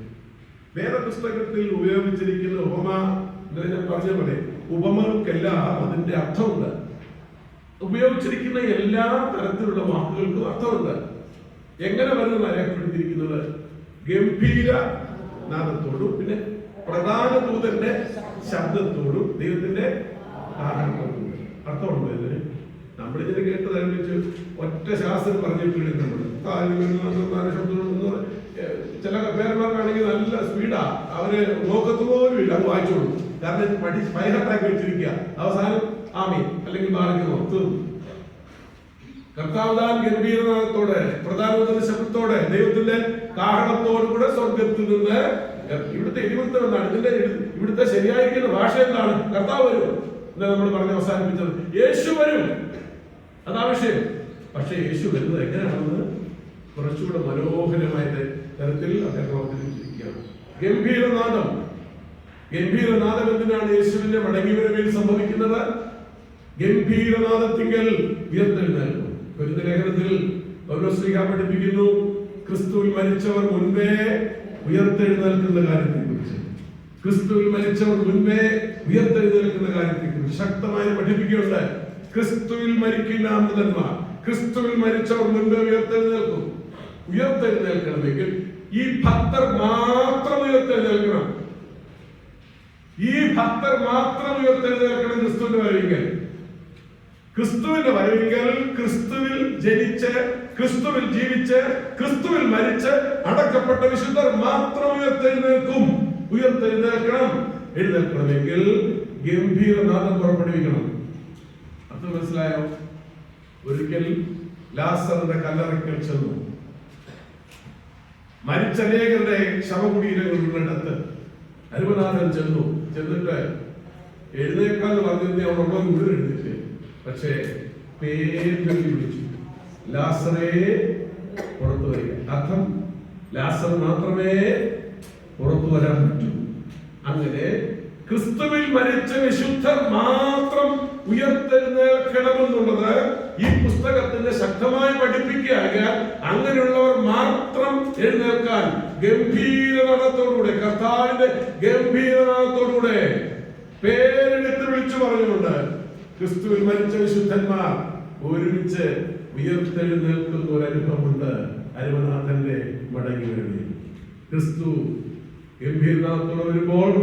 വേദപുസ്തകത്തിൽ ഉപയോഗിച്ചിരിക്കുന്ന ഉപമ ഞാൻ പറഞ്ഞ പോലെ ഉപമകൾക്കെല്ലാം അതിന്റെ അർത്ഥമുണ്ട്. ഉപയോഗിച്ചിരിക്കുന്ന എല്ലാ തരത്തിലുള്ള വാക്കുകൾക്കും അർത്ഥമുണ്ട്. എങ്ങനെ വരുന്ന രേഖപ്പെടുത്തിയിരിക്കുന്നത്? ഗംഭീര നാദത്തോടും പിന്നെ പ്രധാന ദൂതന്റെ ശബ്ദത്തോടും ദൈവത്തിന്റെ ആരാധനത്തോടും അർത്ഥമുണ്ടോ ഇതിന്? നമ്മളിതിനെ കേട്ട് ധരിപ്പിച്ച് ഒറ്റ ശാസ്ത്രം പറഞ്ഞിട്ടില്ല. നമ്മൾ ശബ്ദം ചില പേരന്മാർക്കാണെങ്കിൽ നല്ല സ്പീഡാ, അവര് നോക്കത്ത് പോലും ഇല്ല, അത് വായിച്ചോളൂ. കാരണം പൈഹട്ടാക്കി വെച്ചിരിക്കുക. അവസാനം ആമീൻ അല്ലെങ്കിൽ ബാധിക്കുന്നു, തീർന്നു. കർത്താവ് താൻ ഗംഭീരനാഥത്തോടെ പ്രധാനമന്ത്രി ശബ്ദത്തോടെ ദൈവത്തിന്റെ കാഹളത്തോടു കൂടെ സ്വർഗത്തിൽ നിന്ന്, ഇവിടുത്തെ ഇതിവൃത്തം എന്താണ്? ഇവിടുത്തെ ശരിയായിരിക്കുന്ന ഭാഷ എന്താണ്? കർത്താവ് വരും എന്നാ നമ്മൾ പറഞ്ഞ് അവസാനിപ്പിച്ചത്. യേശു വരും, അതാ വിഷയം. പക്ഷെ യേശു വരുന്നത് എങ്ങനെയാണെന്ന് കുറച്ചുകൂടെ മനോഹരമായ തരത്തിൽ അദ്ദേഹം അവതരിപ്പിച്ചിരിക്കുകയാണ്. ഗംഭീരനാദം. ഗംഭീരനാദം എന്തിനാണ് യേശുവിന്റെ മടങ്ങിവരവിൽ സംഭവിക്കുന്നത്? ഗംഭീരനാദത്തിങ്കൽ ഉയർത്തെഴുന്നേൽക്കും. കൊരിന്ത്യർ ലേഖനത്തിൽ പൗലോസ് ശ്ലീഹ പഠിപ്പിക്കുന്നു, ക്രിസ്തുവിൽ മരിച്ചവർ മുൻപേ ഉയർത്തെഴുന്നേൽക്കുന്ന കാര്യത്തെക്കുറിച്ച്. ക്രിസ്തുവിൽ മരിച്ചവർ മുൻപേ ഉയർത്തെഴുന്നേൽക്കുന്ന കാര്യത്തെക്കുറിച്ച് ശക്തമായി പഠിപ്പിക്കുകയുണ്ട്. ക്രിസ്തുവിൽ മരിക്കുന്ന അമൃതന്മാർ, ക്രിസ്തുവിൽ മരിച്ചവർ മുൻപേ ഉയർത്തെഴുന്നേൽക്കും. ഉയർത്തെഴുന്നേൽക്കണമെങ്കിൽ ഈ ഭക്തർ മാത്രം ഉയർത്തെഴുന്നേൽക്കണം. ഈ ഭക്തർ മാത്രം ഉയർത്തെഴുന്നേൽക്കണം. ക്രിസ്തുവിന്റെ വരവിങ്കൽ, ക്രിസ്തുവിന്റെ വരവിങ്കൽ ക്രിസ്തുവിൽ ജനിച്ച്, ക്രിസ്തുവിൽ ജീവിച്ച്, ക്രിസ്തുവിൽ മരിച്ച് അടക്കപ്പെട്ട വിശുദ്ധർ മാത്രം ഉയർത്തെഴുന്നേൽക്കും. ഉയർത്തെഴുന്നേൽക്കണം. എഴുന്നേൽക്കണമെങ്കിൽ ഗംഭീരനാദം പുറപ്പെടുവിക്കണം. അത് മനസ്സിലായോ? ഒരിക്കൽ ലാസറിന്റെ കല്ലറയ്ക്കൽ ചെന്നു. മരിച്ച അനേകരുടെ ശവകുടീരങ്ങളുള്ളിടത്ത് അരുമനാഥൻ ചെന്നിട്ട് എഴുന്നേക്കാന്ന് പറഞ്ഞിരുന്നേ അവിടെ ഉള്ളത് മുഴുവൻ എഴുന്നേറ്റ്. പക്ഷേ പേര് വിളിച്ചു, ലാസറേ പുറത്തു വരിക. അർത്ഥം ലാസർ മാത്രമേ പുറത്തു വരാൻ പറ്റൂ. അങ്ങനെ ക്രിസ്തുവിൽ മരിച്ച വിശുദ്ധർ മാത്രം ഉയർത്തെഴുന്നേൽക്കണമെന്നുള്ളത് ഈ പുസ്തകത്തിന്റെ ശക്തമായി പഠിപ്പിക്കുകയാൽ അങ്ങനെയുള്ളവർ മാത്രം എഴുന്നേൽക്കാൻ ഗംഭീരനാദത്തോടുകൂടെ, കർത്താവിന്റെ ഗംഭീരനാദത്തോടുകൂടെ പേരെടുത്ത് വിളിച്ചു പറഞ്ഞുകൊണ്ട് ക്രിസ്തുവിൽ മരിച്ച വിശുദ്ധന്മാർ ഒരുമിച്ച് ഉയർത്തെഴുന്നേൽക്കുന്ന ഒരു അനുഭവമുണ്ട്. അരുമനാഥന്റെ മടങ്ങി വരവിൽ ക്രിസ്തു ഗംഭീരനാദത്തോടെ വരുമ്പോൾ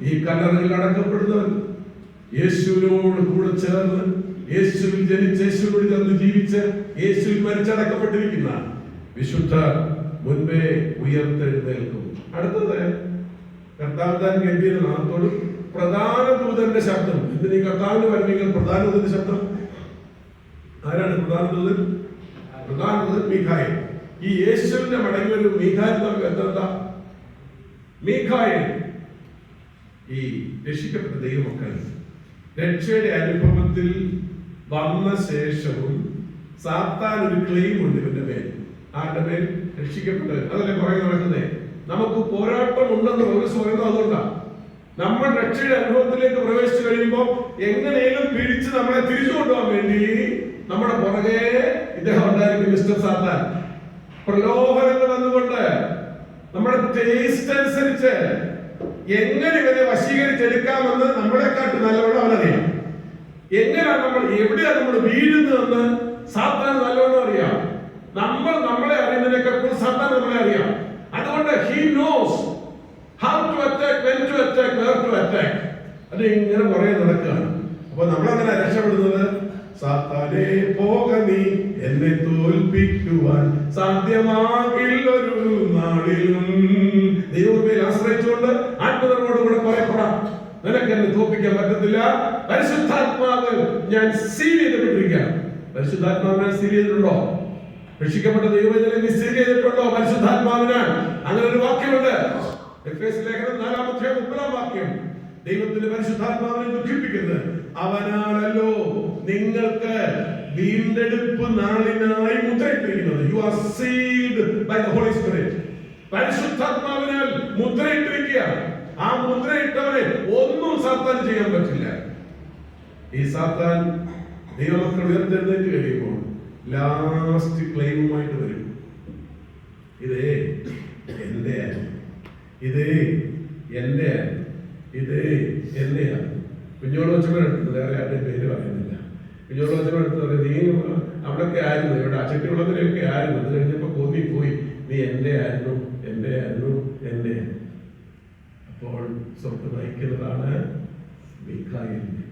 ഈ കല്ലറയിൽ അടക്കപ്പെടുന്നവൻ യേശുവിനോട് കൂടെ ചേർന്ന്, യേശുവിൽ ജനിച്ച്, യേശുവിനോട് ചേർന്ന് ജീവിച്ച്, യേശുവിൽ മരിച്ചടക്കപ്പെട്ടിരിക്കുന്ന വിശുദ്ധ മുൻപേ ഉയർത്തെഴുന്നേൽക്കും. അടുത്തത് കർത്താവ് താൻ ഗംഭീരനാഥത്തോട് പ്രധാന ദൂതന്റെ ശബ്ദം. എന്തിനീ കർത്താവിന് വരണമെങ്കിൽ പ്രധാന ദൂതന്റെ ശബ്ദം? ആരാണ് പ്രധാന ദൂതൻ? പ്രധാന ദൂതൻ മീഖായേൽ. ഈ യേശുവിന്റെ മടങ്ങി വരും മീഖായേൽ തമ്മിൽ എന്താ? മീഖായേൽ ഈ രക്ഷിക്കപ്പെട്ട ദൈവമക്കൾ രക്ഷയുടെ അനുഭവത്തിൽ വന്ന ശേഷവും സാത്താൻ ഒരു ക്ലെയിം ഉണ്ട് ഇവന്റെ മേൽ. ആരുടെ മേൽ? രക്ഷിക്കപ്പെട്ടത്. അതല്ലേ പുറകെ നടക്കുന്നേ. നമുക്ക് പോരാട്ടം ഉണ്ടെന്ന് പൗലോസ് പറയുന്നത് അതുകൊണ്ടാണ്. നമ്മൾ രക്ഷയുടെ അനുഭവത്തിലേക്ക് പ്രവേശിച്ചു കഴിയുമ്പോൾ എങ്ങനെയും പിടിച്ച് നമ്മളെ തിരിച്ചു കൊണ്ടുപോകാൻ വേണ്ടി നമ്മുടെ പുറകെ ഇദ്ദേഹം ഉണ്ടായിരിക്കും, മിസ്റ്റർ സാത്താൻ. പ്രലോഭനങ്ങൾ എന്നുകൊണ്ട് നമ്മുടെ ടേസ്റ്റ് അനുസരിച്ച് എങ്ങനെ ഇവരെ വശീകരിച്ചെടുക്കാമെന്ന് നമ്മളെക്കാട്ട് നല്ലവണ്ണം അവനറിയാം. എങ്ങനെയാണ് നമ്മൾ, എവിടെയാണ് നമ്മൾ വീഴുന്നതെന്ന് സാത്താൻ നല്ലവണ്ണം അറിയാം. നമ്മൾ നമ്മളെ അറിയുന്നതിനേക്കാൾ സാത്താൻ നമ്മളെ അറിയാം. അതുകൊണ്ട് he knows how to attack, when to attack, where to attack. അത് ഇങ്ങനെ കുറേ നടക്കുകയാണ്. അപ്പൊ നമ്മളങ്ങനെ രക്ഷപ്പെടുന്നത്, സാത്താനെ പോക നീ എന്നെ തോൽപ്പിക്കുവാൻ സാധ്യമാകില്ലൊരു നാളിലും. ദൈവമേൽ ആശ്രയിച്ചുകൊണ്ട് ആത്മധർമ്മോടുകൂടെ പറയപ്പെടാം, നിനക്ക് എന്നെ തോൽപ്പിക്കാൻ പറ്റത്തില്ല. പരിശുദ്ധാത്മാവ് ഞാൻ സീൽ ചെയ്തിട്ടിരിക്കാം. പരിശുദ്ധാത്മാവിനെ സീൽ ചെയ്തിട്ടുണ്ടോ? രക്ഷിക്കപ്പെട്ട ദൈവജനത്തെ സീൽ ചെയ്തിട്ടുണ്ടോ പരിശുദ്ധാത്മാവിനാൽ? അങ്ങനെ ഒരു വാക്യമുണ്ട്, എഫേസ്യ ലേഖനം 4-ാം വാക്യം. ദൈവത്തിന്റെ പരിശുദ്ധാത്മാവിനെ ദുഃഖിപ്പിക്കുന്നത് അവനാണല്ലോ നിങ്ങൾക്ക് വീണ്ടെടുപ്പ് നാളിനായി മുദ്രയിട്ടിരിക്കുന്നത്. You are sealed by the Holy Spirit. പരിശുദ്ധാത്മാവിനാൽ മുദ്രയിട്ടിരിക്കുക. ആ മുദ്രയിട്ടവരെ ഒന്നും സാത്താൻ ചെയ്യാൻ പറ്റില്ല. ഈ സാത്താൻ ദൈവമക്കൾ ഉയർത്തെഴുന്നേറ്റ് കഴിയുമ്പോൾ ലാസ്റ്റ് ക്ലെയിമുമായിട്ട് വരും. ഇതേ എന്റെ, ഇതേ എന്റെ, ഇതേ എന്റെയാണ്. കുഞ്ഞോട് വെച്ചപ്പോഴെടുത്തത്, വേറെ ആരുടെ പേര് പറയുന്നില്ല. കുഞ്ഞോട് വെച്ചപ്പോഴെടുത്ത് പറയും, നീ അവിടെയൊക്കെ ആയിരുന്നു, ഇവിടെ അച്ചട്ടികുളത്തിലൊക്കെ ആയിരുന്നു. അത് കഴിഞ്ഞപ്പോ കോന്നി പോയി, നീ എന്റെ ആയിരുന്നു, എന്റെ ആയിരുന്നു, എന്റെ. അപ്പോൾ സ്വത്ത് നയിക്കുന്നതാണ് മീഖായേലിനെ.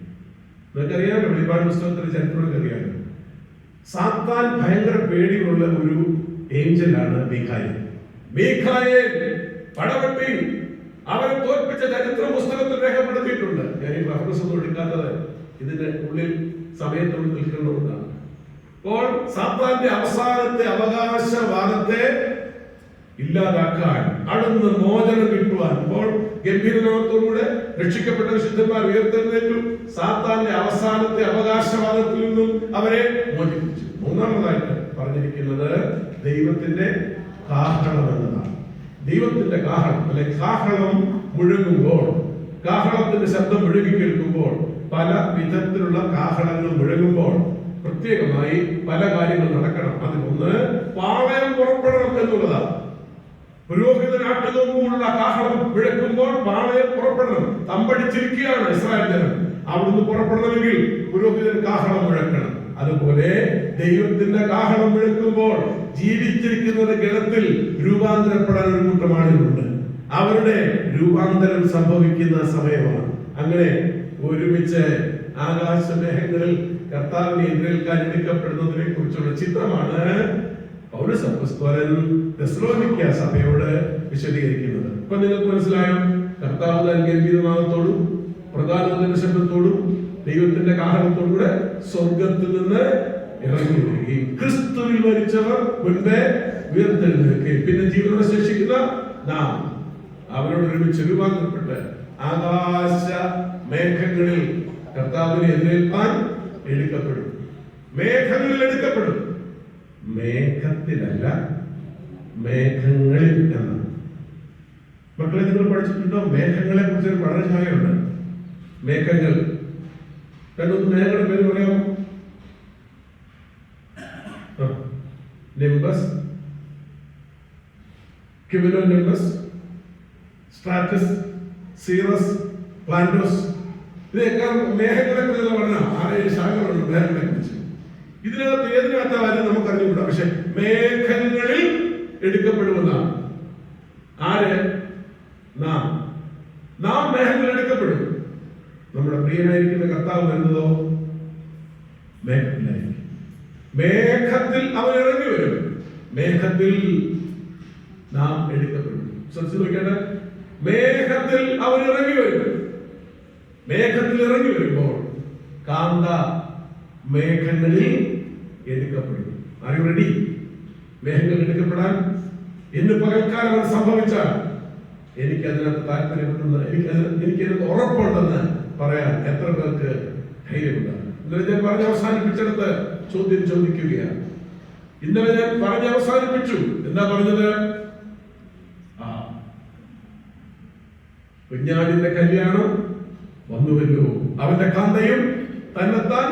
നിങ്ങൾക്കറിയാമല്ലോ, വെളിപ്പാട് പുസ്തകത്തിന്റെ ചരിത്രമൊക്കെ അറിയാമല്ലോ. സാത്താൻ ഭയങ്കര പേടിയുള്ള ഒരു ഏഞ്ചലാണ് മീഖായേൽ. മീഖായേൽ പടവെട്ടി അവരെ തോൽപ്പിച്ച ചരിത്ര പുസ്തകത്തിൽ രേഖപ്പെടുത്തിയിട്ടുണ്ട്. ഞാൻ ഈ റഫറൻസ് ഒന്നും എടുക്കാത്തത് ഇതിന്റെ ഉള്ളിൽ സമയത്തുള്ളിൽ നിൽക്കുന്നതുകൊണ്ടാണ്. അപ്പോൾ സാത്താന്റെ അവസാനത്തെ അവകാശവാദത്തെ ഇല്ലാതാക്കാൻ, അവിടുന്ന് മോചനം കിട്ടുവാൻ, ഇപ്പോൾ ഗംഭീരനാമത്തോടുകൂടെ രക്ഷിക്കപ്പെട്ട വിശുദ്ധന്മാർ ഉയർത്തെഴുന്നേറ്റു. സാത്താന്റെ അവസാനത്തെ അവകാശവാദത്തിൽ നിന്നും അവരെ മോചിപ്പിച്ചു. മൂന്നാമതായിട്ട് പറഞ്ഞിരിക്കുന്നത് ദൈവത്തിന്റെ കാഹളം എന്നതാണ്. ദൈവത്തിന്റെ കാഹളം, അല്ലെ കാഹളം മുഴങ്ങുമ്പോൾ, കാഹളത്തിന്റെ ശബ്ദം മുഴങ്ങി കേൾക്കുമ്പോൾ, പല വിധത്തിലുള്ള കാഹളങ്ങൾ മുഴങ്ങുമ്പോൾ പ്രത്യേകമായി പല കാര്യങ്ങൾ നടക്കണം. അതിലൊന്ന് പാളയം പുറപ്പെടണം എന്നുള്ളതാണ്. പുരോഹിതനാട്ടുകൊണ്ടുള്ള കാഹളം മുഴക്കുമ്പോൾ പാളയം പുറപ്പെടണം. തമ്പടിച്ചിരിക്കുകയാണ് ഇസ്രായേൽ ജനം. അവിടുന്ന് പുറപ്പെടണമെങ്കിൽ പുരോഹിതൻ കാഹളം മുഴക്കണം. അതുപോലെ ദൈവത്തിന്റെ കാഹളം മുഴക്കുമ്പോൾ ജീവിച്ചിരിക്കുന്ന ഗണത്തിൽ രൂപാന്തരപ്പെടാൻ ഒരു കൂട്ടം ആളുകളുണ്ട്. അവരുടെ രൂപാന്തരം സംഭവിക്കുന്ന സമയമാണ്. അങ്ങനെ ഒരുമിച്ച് ആകാശമേഘങ്ങളിൽ കർത്താവിനെ എതിരേൽക്കാൻ എടുക്കപ്പെടുന്നതിനെ കുറിച്ചുള്ള ചിത്രമാണ് പൗലോസ് അപ്പോസ്തലൻ തെസ്സലോനിക്ക സഭയോട് വിശദീകരിക്കുന്നത്. ഇപ്പൊ നിങ്ങൾക്ക് മനസ്സിലായോ? കർത്താവ് താൻ ഗംഭീരനാഥത്തോടും പ്രധാനത്തിന്റെ ശബ്ദത്തോടും ദൈവത്തിന്റെ കാഹളത്തോടും കൂടെ സ്വർഗത്തിൽ നിന്ന് ഇറങ്ങി വരികയും ക്രിസ്തുവിൽ മരിച്ചവർ മുൻപേ ഉയർത്തെഴുന്നേൽക്കുകയും പിന്നെ ജീവനോടെ ശേഷിക്കുന്ന നാം അവരോട് ഒരുമിച്ച് രൂപാന്തരപ്പെട്ട് ആകാശ മേഘങ്ങളിൽ കർത്താവിനെ എതിരേൽപ്പാൻ എടുക്കപ്പെടും. മേഘങ്ങളിൽ എടുക്കപ്പെടും. മേഘത്തിലല്ല, മേഘങ്ങളിൽ എന്നാണ്. മക്കളെ, നിങ്ങൾ പഠിച്ചിട്ടുണ്ടോ? മേഘങ്ങളെ കുറിച്ച് ഒരു പഠനശാലയുണ്ട്. മേഘങ്ങൾ, രണ്ടൊന്ന് മേഘങ്ങളുടെ പേര് പറയാമോ? Nimbus, cumulonimbus, stratus, cirrus, പ്ലാന്റോസ്. ഇതൊക്കെ മേഘങ്ങളെ കുറിച്ചുള്ള പഠനം. 6-7 ശാഖകളുണ്ട് മേഘങ്ങളെ കുറിച്ച്. ഇതിനകത്ത് ഏതിനകത്ത കാര്യം നമുക്ക് അറിഞ്ഞുകൂടാ. പക്ഷെ മേഘങ്ങളിൽ എടുക്കപ്പെടുമെന്നാണ്. ആര്? നാം മേഘങ്ങളിൽ പ്രിയനായിരിക്കുന്ന കർത്താവ് വരുന്നതോ മേഘത്തിലായിരിക്കും. മേഘത്തിൽ അവൻ ഇറങ്ങി വരും. മേഘത്തിൽ നാം എടുക്കപ്പെടും. ശ്രദ്ധിച്ചു നോക്കിയാൽ മേഘത്തിൽ അവൻ ഇറങ്ങി വരും. മേഘത്തിൽ ഇറങ്ങി വരുമ്പോൾ കാന്ത മേഘങ്ങളിൽ എടുക്കപ്പെടും. Are you ready? മേഘങ്ങൾ എടുക്കപ്പെടാൻ ഇന്ന് പകൽക്കാലം അത് സംഭവിച്ചാൽ എനിക്ക് അതിനകത്ത് താല്പര്യമുണ്ടെന്ന്, എനിക്കതിനകത്ത് ഉറപ്പുണ്ടെന്ന് പറയാൻ എത്ര പേർക്ക് ധൈര്യമുണ്ടാകും? ഇന്നലെ ഞാൻ പറഞ്ഞ് അവസാനിപ്പിച്ചെടുത്ത് ചോദ്യം ചോദിക്കുകയാണ്. ഇന്നലെ ഞാൻ പറഞ്ഞ് അവസാനിപ്പിച്ചു. എന്താ പറഞ്ഞത്? കുഞ്ഞാടിന്റെ കല്യാണം വന്നുവല്ലോ, അവന്റെ കാന്തയും തന്നെത്താൻ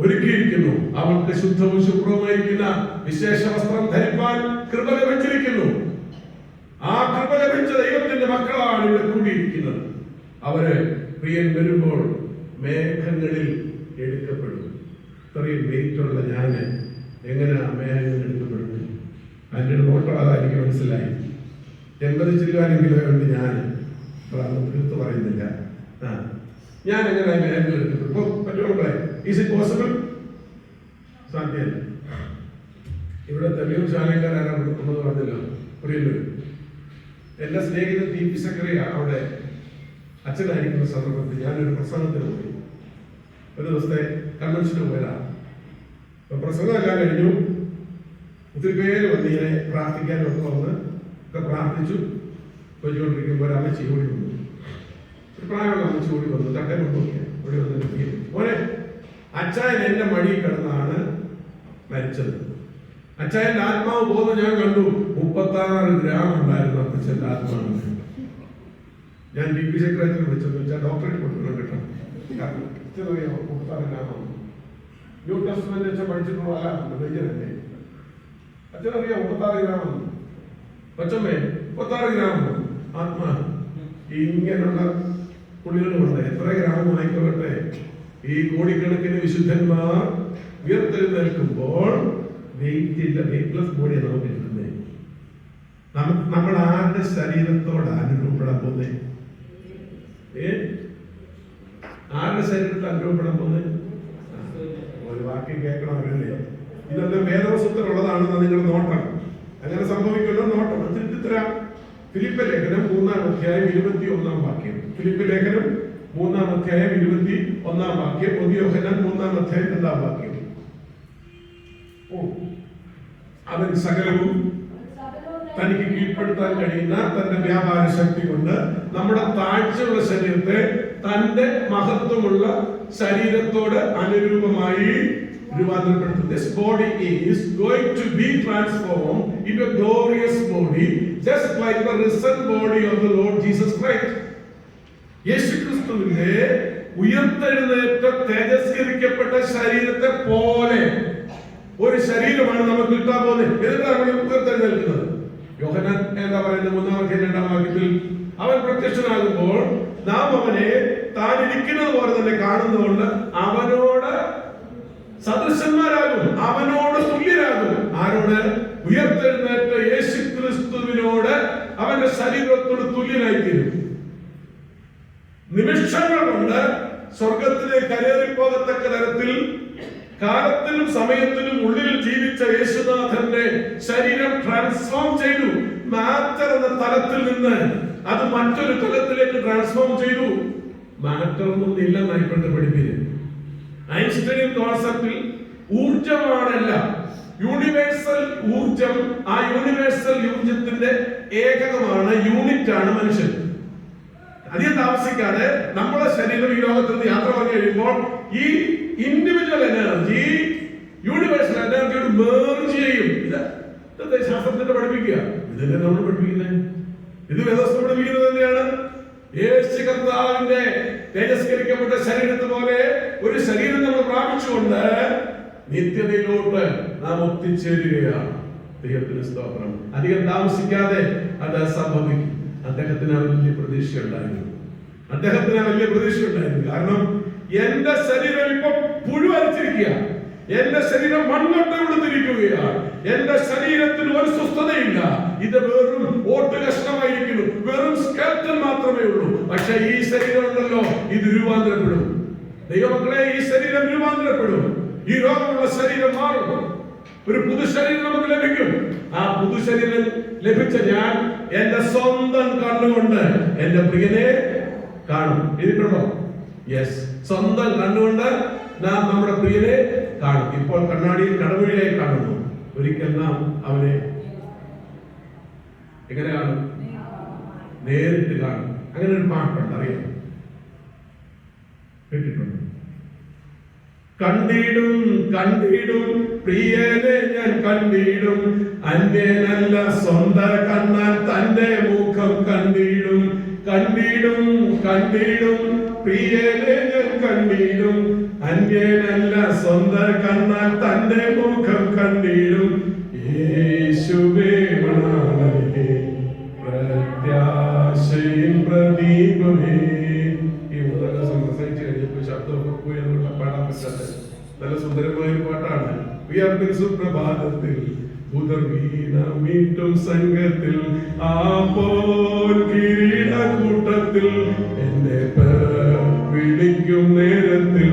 ഒരുക്കിയിരിക്കുന്നു, അവൾക്ക് ശുദ്ധവും ശുഭ്രവുമായിരിക്കുന്ന വിശേഷ വസ്ത്രം ധരിപ്പാൻ കൃപ ലഭിച്ചിരിക്കുന്നു. ആ കൃപ ലഭിച്ച ദൈവത്തിന്റെ മക്കളാണ് ഇവിടെ കൂടിയിരിക്കുന്നത്. അവര് പ്രിയൻ വരുമ്പോൾ മേഘങ്ങളിൽ എടുക്കപ്പെടും. ഇത്രയും വെയിറ്റുള്ള ഞാന് എങ്ങനെയാ മേഘങ്ങളിൽ എടുക്കപ്പെടുന്നത്? അതിൻ്റെ നോട്ടം അതാ എനിക്ക് മനസ്സിലായി. 80 ചില്ലാനെങ്കിലും ഉണ്ട് ഞാൻ. തീർത്ത് പറയുന്നില്ല. ഞാൻ എങ്ങനെ മേഘങ്ങൾ എടുക്കപ്പെടും? പറ്റുമോ? Is it possible? സാധ്യമല്ല. ഇവിടെ തെളിവ് ശാലക്കാരാണ് ഉള്ളത് പറഞ്ഞല്ലോ. പ്രിയല്ലോ, എന്റെ സ്നേഹിതൻ ടി.പി. സക്കറിയ അവിടെ അച്ഛനായിരിക്കുന്ന സന്ദർഭത്തിൽ ഞാനൊരു പ്രസംഗത്തിന് പോയി. ഒരു ദിവസത്തെ കൺവെൻഷന് പോയതാണ്. അപ്പൊ പ്രസംഗം എല്ലാം കഴിഞ്ഞു. ഒത്തിരി പേര് വന്ന് ഇങ്ങനെ പ്രാർത്ഥിക്കാനും ഒക്കെ വന്ന് ഒക്കെ പ്രാർത്ഥിച്ചു പോയിക്കൊണ്ടിരിക്കുമ്പോൾ ഒരു അമ്മച്ചി കൂടി വന്നു. ഒരു പ്രായമുള്ള അമ്മച്ചി കൂടി വന്നു. തട്ടൻ കൊണ്ടുപോയി ഇവിടെ വന്ന് മോനെ, അച്ചായൻ എന്റെ മടിയിൽ കിടന്നാണ് മരിച്ചത്. അച്ചായന്റെ ആത്മാവ് പോകുന്നത് ഞാൻ കണ്ടു. 36 ഗ്രാം ഉണ്ടായിരുന്നു അച്ഛന്റെ ആത്മാവ്. ഞാൻ ടി.പി. സെക്രട്ടറി വിളിച്ചെന്ന് വെച്ചാൽ ഡോക്ടറേറ്റ് കൊടുക്കണം കേട്ടോ. അച്ഛനറിയാമോ 36 ഗ്രാമാണ്? ന്യൂ ടെസ്റ്റ്മെന്റ് വെച്ചാൽ പഠിച്ചിട്ടുള്ള ആളാണ്. അച്ഛനറിയാം 36 ഗ്രാമെന്ന്. കൊച്ചമ്മേ 36 ഗ്രാമാണ് ആത്മാ. ഇങ്ങനെയുള്ള പുള്ളികളുണ്ട്. എത്ര ഗ്രാമം ആയിക്കോട്ടെ, ഈ കോടിക്കണക്കിന് വിശുദ്ധന്മാർ ഉയർത്തെഴുന്നേൽക്കുമ്പോൾ വെയിറ്റ്ലെസ് ബോഡിയെ നമുക്ക് കിട്ടുന്നത്. നമ്മൾ ആരുടെ ശരീരത്തോട് അനുഭവപ്പെടാൻ പോകുന്നത്? ആരുടെ ശരീരത്തിൽ അനുഭവപ്പെടാൻ പോകുന്നത്? ഒരു വാക്യം കേൾക്കണമല്ലേ? ഇതെല്ലാം വേദവസത്തിലുള്ളതാണെന്ന് നിങ്ങളുടെ നോട്ടം. അങ്ങനെ സംഭവിക്കുമല്ലോ നോട്ടം. തിരുത്തിത്തരാം. ഫിലിപ്പ് ലേഖനം 3-ാം അധ്യായം 21-ാം വാക്യം. ഫിലിപ്പ് ലേഖനം 3-ാം അധ്യായം 21-ാം വാക്യം. യോഹന്നാൻ 3-ാം അധ്യായം 2-ാം വാക്യം. അവൻ സകലവും തനിക്ക് കീഴ്പ്പെടുത്താൻ കഴിയുന്ന തന്റെ വ്യാപാര ശക്തി കൊണ്ട് നമ്മുടെ താഴ്ചയുള്ള ശരീരത്തെ തന്റെ മഹത്വമുള്ള ശരീരത്തോട് അനുരൂപമായി രൂപാന്തരപ്പെടുത്തും. This body is going to be transformed into a glorious body, just like the risen body of the Lord Jesus Christ. യേശുക്രിസ്തുവിന്റെ ഉയർത്തെഴുന്നേറ്റ തേജസ്കരിക്കപ്പെട്ട ശരീരത്തെ പോലെ ഒരു ശരീരമാണ് നമുക്ക് കിട്ടാൻ പോകുന്നത്. എന്നിട്ടാണ് നമ്മൾ ഉയർത്തെഴുന്നേൽക്കുന്നത്. യോഹന്നാൻ എന്താ പറയുന്നത്? 3-ാം അധ്യായം 2-ാം വാക്യത്തിൽ അവൻ പ്രത്യക്ഷനാകുമ്പോൾ നാം അവനെ താൻ ഇരിക്കുന്നത് പോലെ തന്നെ കാണുന്നതുകൊണ്ട് അവനോട് സദൃശന്മാരാകും, അവനോട് തുല്യരാകും. ആരോട്? ഉയർത്തെഴുന്നേറ്റ യേശുക്രിസ്തുവിനോട് അവന്റെ ശരീരത്തോട് തുല്യനായിത്തീരും. നിമിഷങ്ങൾ കൊണ്ട് സ്വർഗത്തിലേക്ക് കരേറിപ്പോകത്തക്ക തരത്തിൽ കാലത്തിലും സമയത്തിലും ഉള്ളിൽ ജീവിച്ച യേശുനാഥന്റെ ശരീരം ട്രാൻസ്ഫോം ചെയ്തു. മാറ്റർ എന്ന തലത്തിൽ നിന്ന് അത് മറ്റൊരു തലത്തിലേക്ക് ട്രാൻസ്ഫോം ചെയ്തു. മാറ്റർ ഒന്നും ഇല്ലെന്നായി ഇപ്പോഴത്തെ പഠിപ്പിന്. ഐൻസ്റ്റൈൻ കോൺസെപ്റ്റിൽ ഊർജമാണല്ല, യൂണിവേഴ്സൽ ഊർജം. ആ യൂണിവേഴ്സൽ ഊർജത്തിന്റെ ഏകകമാണ്, യൂണിറ്റാണ് മനുഷ്യൻ. അധികം താമസിക്കാതെ നമ്മുടെ ശരീരം ഈ ലോകത്തിൽ നിന്ന് യാത്ര പറഞ്ഞു കഴിയുമ്പോൾ ഈ ഇൻഡിവിജ്വൽ എനർജി യൂണിവേഴ്സൽ എനർജിയോട് മേർജ് ചെയ്യും. ഇത് ശാസ്ത്രത്തിന്റെ പഠിപ്പിക്കുക. ഇതല്ലേ നമ്മൾ പഠിപ്പിക്കുന്നത്? ഇത് വേദോസ്തം പഠിപ്പിക്കുന്നത് തന്നെയാണ്. യേശു കർത്താവിന്റെ തേജസ്കരിക്കപ്പെട്ട ശരീരത്തെ പോലെ ഒരു ശരീരം നമ്മൾ പ്രാപിച്ചുകൊണ്ട് നിത്യതയിലോട്ട് നാം ഒത്തിച്ചേരുകയാണ്. ദൈവത്തിന് സ്തോത്രം. അധികം താമസിക്കാതെ അത് സംഭവിക്കും. അദ്ദേഹത്തിന് വലിയ പ്രതീക്ഷയുണ്ടായിരുന്നു. കാരണം എന്റെ ശരീരം ഇപ്പൊ പുഴുവരിച്ചിരിക്കുക, എന്റെ ശരീരം മണ്ണൊട്ട കൊടുത്തിരിക്കുകയാണ്, എന്റെ ശരീരത്തിന് ഒരു സ്വസ്ഥതയില്ല. ഇത് വെറും ഓട്ട് കഷ്ണമായിരിക്കുന്നു, വെറും സ്കെൽറ്റൻ മാത്രമേ ഉള്ളൂ. പക്ഷെ ഈ ശരീരം ഉണ്ടല്ലോ, ഇത് രൂപാന്തരപ്പെടും. ദൈവമക്കളെ, ഈ ശരീരം രൂപാന്തരപ്പെടും. ഈ രോഗമുള്ള ശരീരം മാറും. ഒരു പുതു ശരീരം നമുക്ക് ലഭിക്കും. ആ പുതു ശരീരം ലഭിച്ച ഞാൻ എന്റെ സ്വന്തം കണ്ണുകൊണ്ട് എന്റെ പ്രിയനെ കാണും. എഴുതിട്ടുണ്ടോ? യെസ്, സ്വന്തം കണ്ണുകൊണ്ട് നാം നമ്മുടെ പ്രിയനെ കാണും. ഇപ്പോൾ കണ്ണാടിയിൽ കടമൊഴിയായി കാണുന്നു. ഒരിക്കൽ നാം അവനെ എങ്ങനെ കാണും? നേരിട്ട് കാണും. അങ്ങനെ ഒരു പാട്ടുണ്ട്, അറിയാം, കേട്ടിട്ടുണ്ട്. കണ്ടിടും കണ്ടിടും പ്രിയനെ ഞാൻ കണ്ടിടും, അന്യനല്ല സ്വന്തം കണ്ണാൽ തന്റെ മുഖം കണ്ടിടും. കണ്ടിടും കണ്ടിടും പ്രിയനെ ഞാൻ കണ്ടിടും, അന്യനല്ല സ്വന്തം കണ്ണാൽ തന്റെ മുഖം കണ്ടിടും. യേശുവേ മണാളനേ പ്രത്യാശയിൻ പ്രദീപമേ. ഈ മുതല സംസാരിച്ചു കഴിഞ്ഞപ്പോൾ ശബ്ദമൊക്കെ പോയി അതുകൊണ്ട് പാടാൻ പറ്റാതെ നല്ല സുന്ദരമായ ഒരു പാട്ടാണ്. ഉയർപ്പിൻ സുപ്രഭാതത്തിൽ ഉദർവീണ മീട്ടും സംഘത്തിൽ ആപോൽ കിരീട കൂട്ടത്തിൽ എന്നെ വിളിക്കും നേരത്തിൽ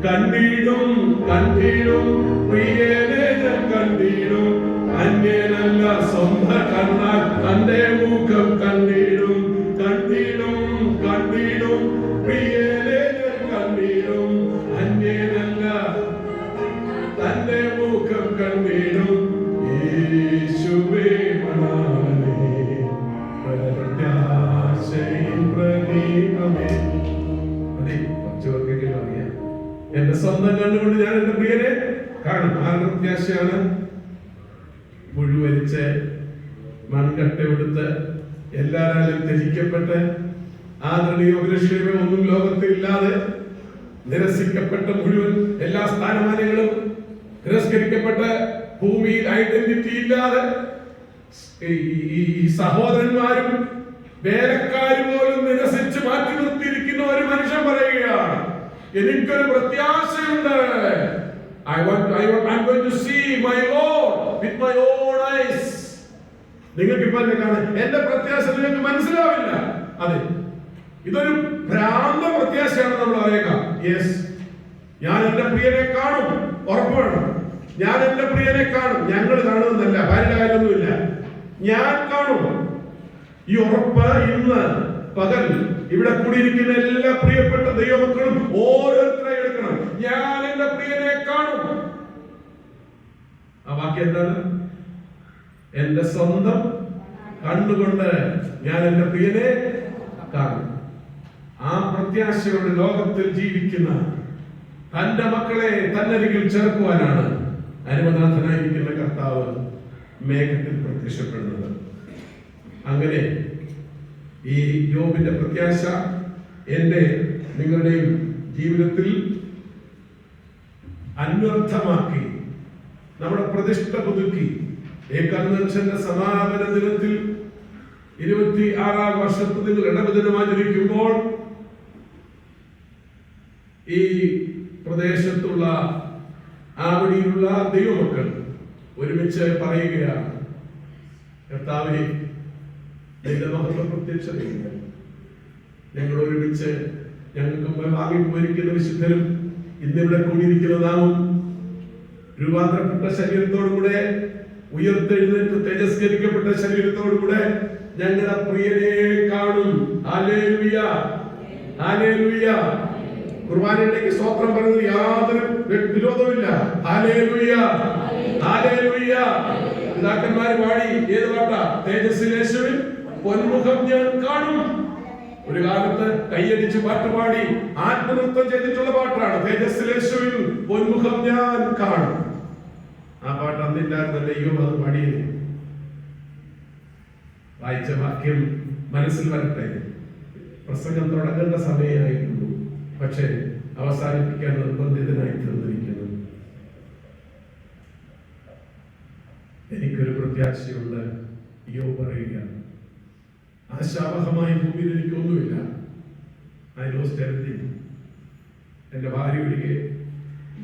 കണ്ടിടും കണ്ടിടും പ്രിയനെ ഞാൻ കണ്ടിടും, അന്യനല്ല സ്വന്തം കണ്ണാൽ തന്റെ മുഖം കണ്ടിടും. കണ്ടിടും കണ്ടിടും പ്രിയനെ ഞാൻ കണ്ടിടും, അന്യനല്ല തന്റെ മുഖം കണ്ടിടും. യേശുവേ മണാളനേ പ്രത്യാശയിൻ പ്രദീപമേ. അതെ, കുറച്ചുപേർക്കെങ്കിലും അറിയാം. എന്റെ സ്വന്തം കണ്ണുകൊണ്ട് ഞാൻ എന്റെ പ്രിയനെ കാണും. ആരുടെ പ്രത്യാശയാണ്? മുഴുവലിച്ച് മൺകട്ട എടുത്ത് എല്ലാവരും ത്യജിക്കപ്പെട്ട് ആദരണീയോഗ്യക്ഷേമ ഒന്നും ലോകത്തിൽ ഇല്ലാതെ നിരസിക്കപ്പെട്ട മുഴുവൻ എല്ലാ സ്ഥാനമാനങ്ങളും തിരസ്കരിക്കപ്പെട്ട് ഭൂമിയിൽ ഐഡന്റിറ്റി ഇല്ലാതെ ഈ സഹോദരന്മാരും വേലക്കാരും പോലും നിരസിച്ച് മാറ്റി നിർത്തിയിരിക്കുന്ന ഒരു മനുഷ്യൻ പറയുകയാണ്, എനിക്കൊരു പ്രത്യാശയുണ്ട്. I'm going to see my Lord with my own eyes. നിങ്ങൾക്ക് ഇപ്പൊ എന്നെ കാണാൻ എന്റെ പ്രത്യാശ നിങ്ങൾക്ക് മനസ്സിലാവില്ല. അതെ, ഇതൊരു ഭ്രാന്ത പ്രത്യാശയാണ്. നമ്മൾ അറിയാം, യെസ്, ഞാൻ എന്റെ പ്രിയനെ കാണും. ഉറപ്പാണ്, ഞാൻ എന്റെ പ്രിയനെ കാണും. ഞങ്ങൾ കാണുമെന്നല്ല, ഭാര്യയുടെ കാര്യമൊന്നുമില്ല, ഞാൻ കാണും. ഈ ഉറപ്പ് ഇന്ന് പകൽ ഇവിടെ കൂടിയിരിക്കുന്ന എല്ലാ പ്രിയപ്പെട്ട ദൈവമക്കളും ഓരോരുത്തരായി എടുക്കണം. ഞാൻ എന്റെ പ്രിയനെ കാണും. ആ വാക്യം എന്താണ്? എന്റെ സ്വന്തം കണ്ണുകൊണ്ട് ഞാൻ എന്റെ പ്രിയനെ കാണും. ആ പ്രത്യാശയോടെ ലോകത്തിൽ ജീവിക്കുന്ന തന്റെ മക്കളെ തന്നരികിൽ ചേർക്കുവാനാണ് അനുമനാഥനായിരിക്കുന്ന കർത്താവ് മേഘത്തിൽ പ്രത്യക്ഷപ്പെടുന്നത്. അങ്ങനെ ഈ യോബിന്റെ പ്രത്യാശ എന്റെ നിങ്ങളുടെയും ജീവിതത്തിൽ അന്വർത്ഥമാക്കി നമ്മുടെ പ്രതിഷ്ഠ പുതുക്കി ഈ കൺവെൻഷന്റെ സമാപന ദിനത്തിൽ 26ാം വർഷത്തിൽ നിങ്ങൾ ഇടവദിനം ആചരിക്കുമ്പോൾ ഈ പ്രദേശത്തുള്ള ആവടിയിലുള്ള ദൈവമക്കൾ ഒരുമിച്ച് പറയുകയാണ്, കർത്താവേ, നിന്റെ മഹത്വം പ്രത്യക്ഷതയില്ല. ഞങ്ങൾ ഒരുമിച്ച് ഞങ്ങൾക്ക് വാങ്ങിപ്പോയിരിക്കുന്ന വിശുദ്ധരും ഇന്നിവിടെ കൂടിയിരിക്കുന്ന നാമും രൂപാന്തരപ്പെട്ട ശരീരത്തോടുകൂടെ ഉയർത്തെഴുന്നേറ്റ് തേജസ്കരിക്കപ്പെട്ട ശരീരത്തോടുകൂടെ ഞങ്ങളുടെ പ്രിയനെ കാണും. Hallelujah, hallelujah. കുർബാനയിലേക്ക് സ്തോത്രം പറയുന്നത് യാതൊരു വിരോധമില്ല. Hallelujah, hallelujah. പിതാക്കന്മാര് പാടി ഏത് പാട്ടാ? തേജസ്സിൽ യേശുവിൻ പൊന്മുഖം ഞാൻ കാണും. ഒരു കാലത്ത് കൈയടിച്ച് പാട്ടുപാടി ആത്മനൃത്തം ചെയ്തിട്ടുള്ള പാട്ടാണ് തേജസ്സിൽ യേശുവിൻ പൊന്മുഖം ഞാൻ കാണും. ആ പാട്ട് അന്നില്ലായിരുന്നല്ലേ യോബ് അത് പാടിയത്. വായിച്ച വാക്യം മനസ്സിൽ വരട്ടെ. പ്രസംഗം തുടങ്ങേണ്ട സമയമായിട്ടുള്ളൂ, പക്ഷെ അവസാനിപ്പിക്കാൻ നിർബന്ധിതനായി തീർന്നിരിക്കുന്നു. എനിക്കൊരു പ്രത്യാശയുണ്ട്. യോബ് പറയുകയാണ്, ആശാവഹമായ ഭൂമിയിൽ എനിക്കൊന്നുമില്ല. I lost everything. എന്റെ ഭാര്യ ഒഴികെ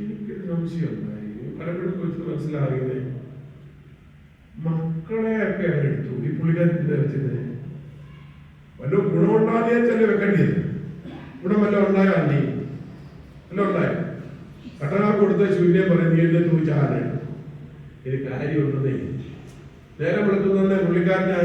എനിക്കൊരു സംശയമുണ്ടായി. പലപ്പോഴും കൊച്ചു മനസ്സിലാകുന്നത് മക്കളെയൊക്കെ എടുത്തു. ഈ പുള്ളിക്കാരത്തിന്റെ വെച്ചത് വല്ല ഗുണമുണ്ടാകിയ ചെല്ല വെക്കേണ്ടത്. ഗുണമല്ല ഉണ്ടായ ആന്റി എല്ലാം ഉണ്ടായി. കട്ടനാർക്ക് കൊടുത്ത പിന്നെയും പറയും നീ എഴുന്നേറ്റ് പോയി ചാകാനായിട്ട്. ഇത് കാര്യമുണ്ടെന്നേ. നേരം വിളിക്കുന്നതന്നെ പുള്ളിക്കാരന്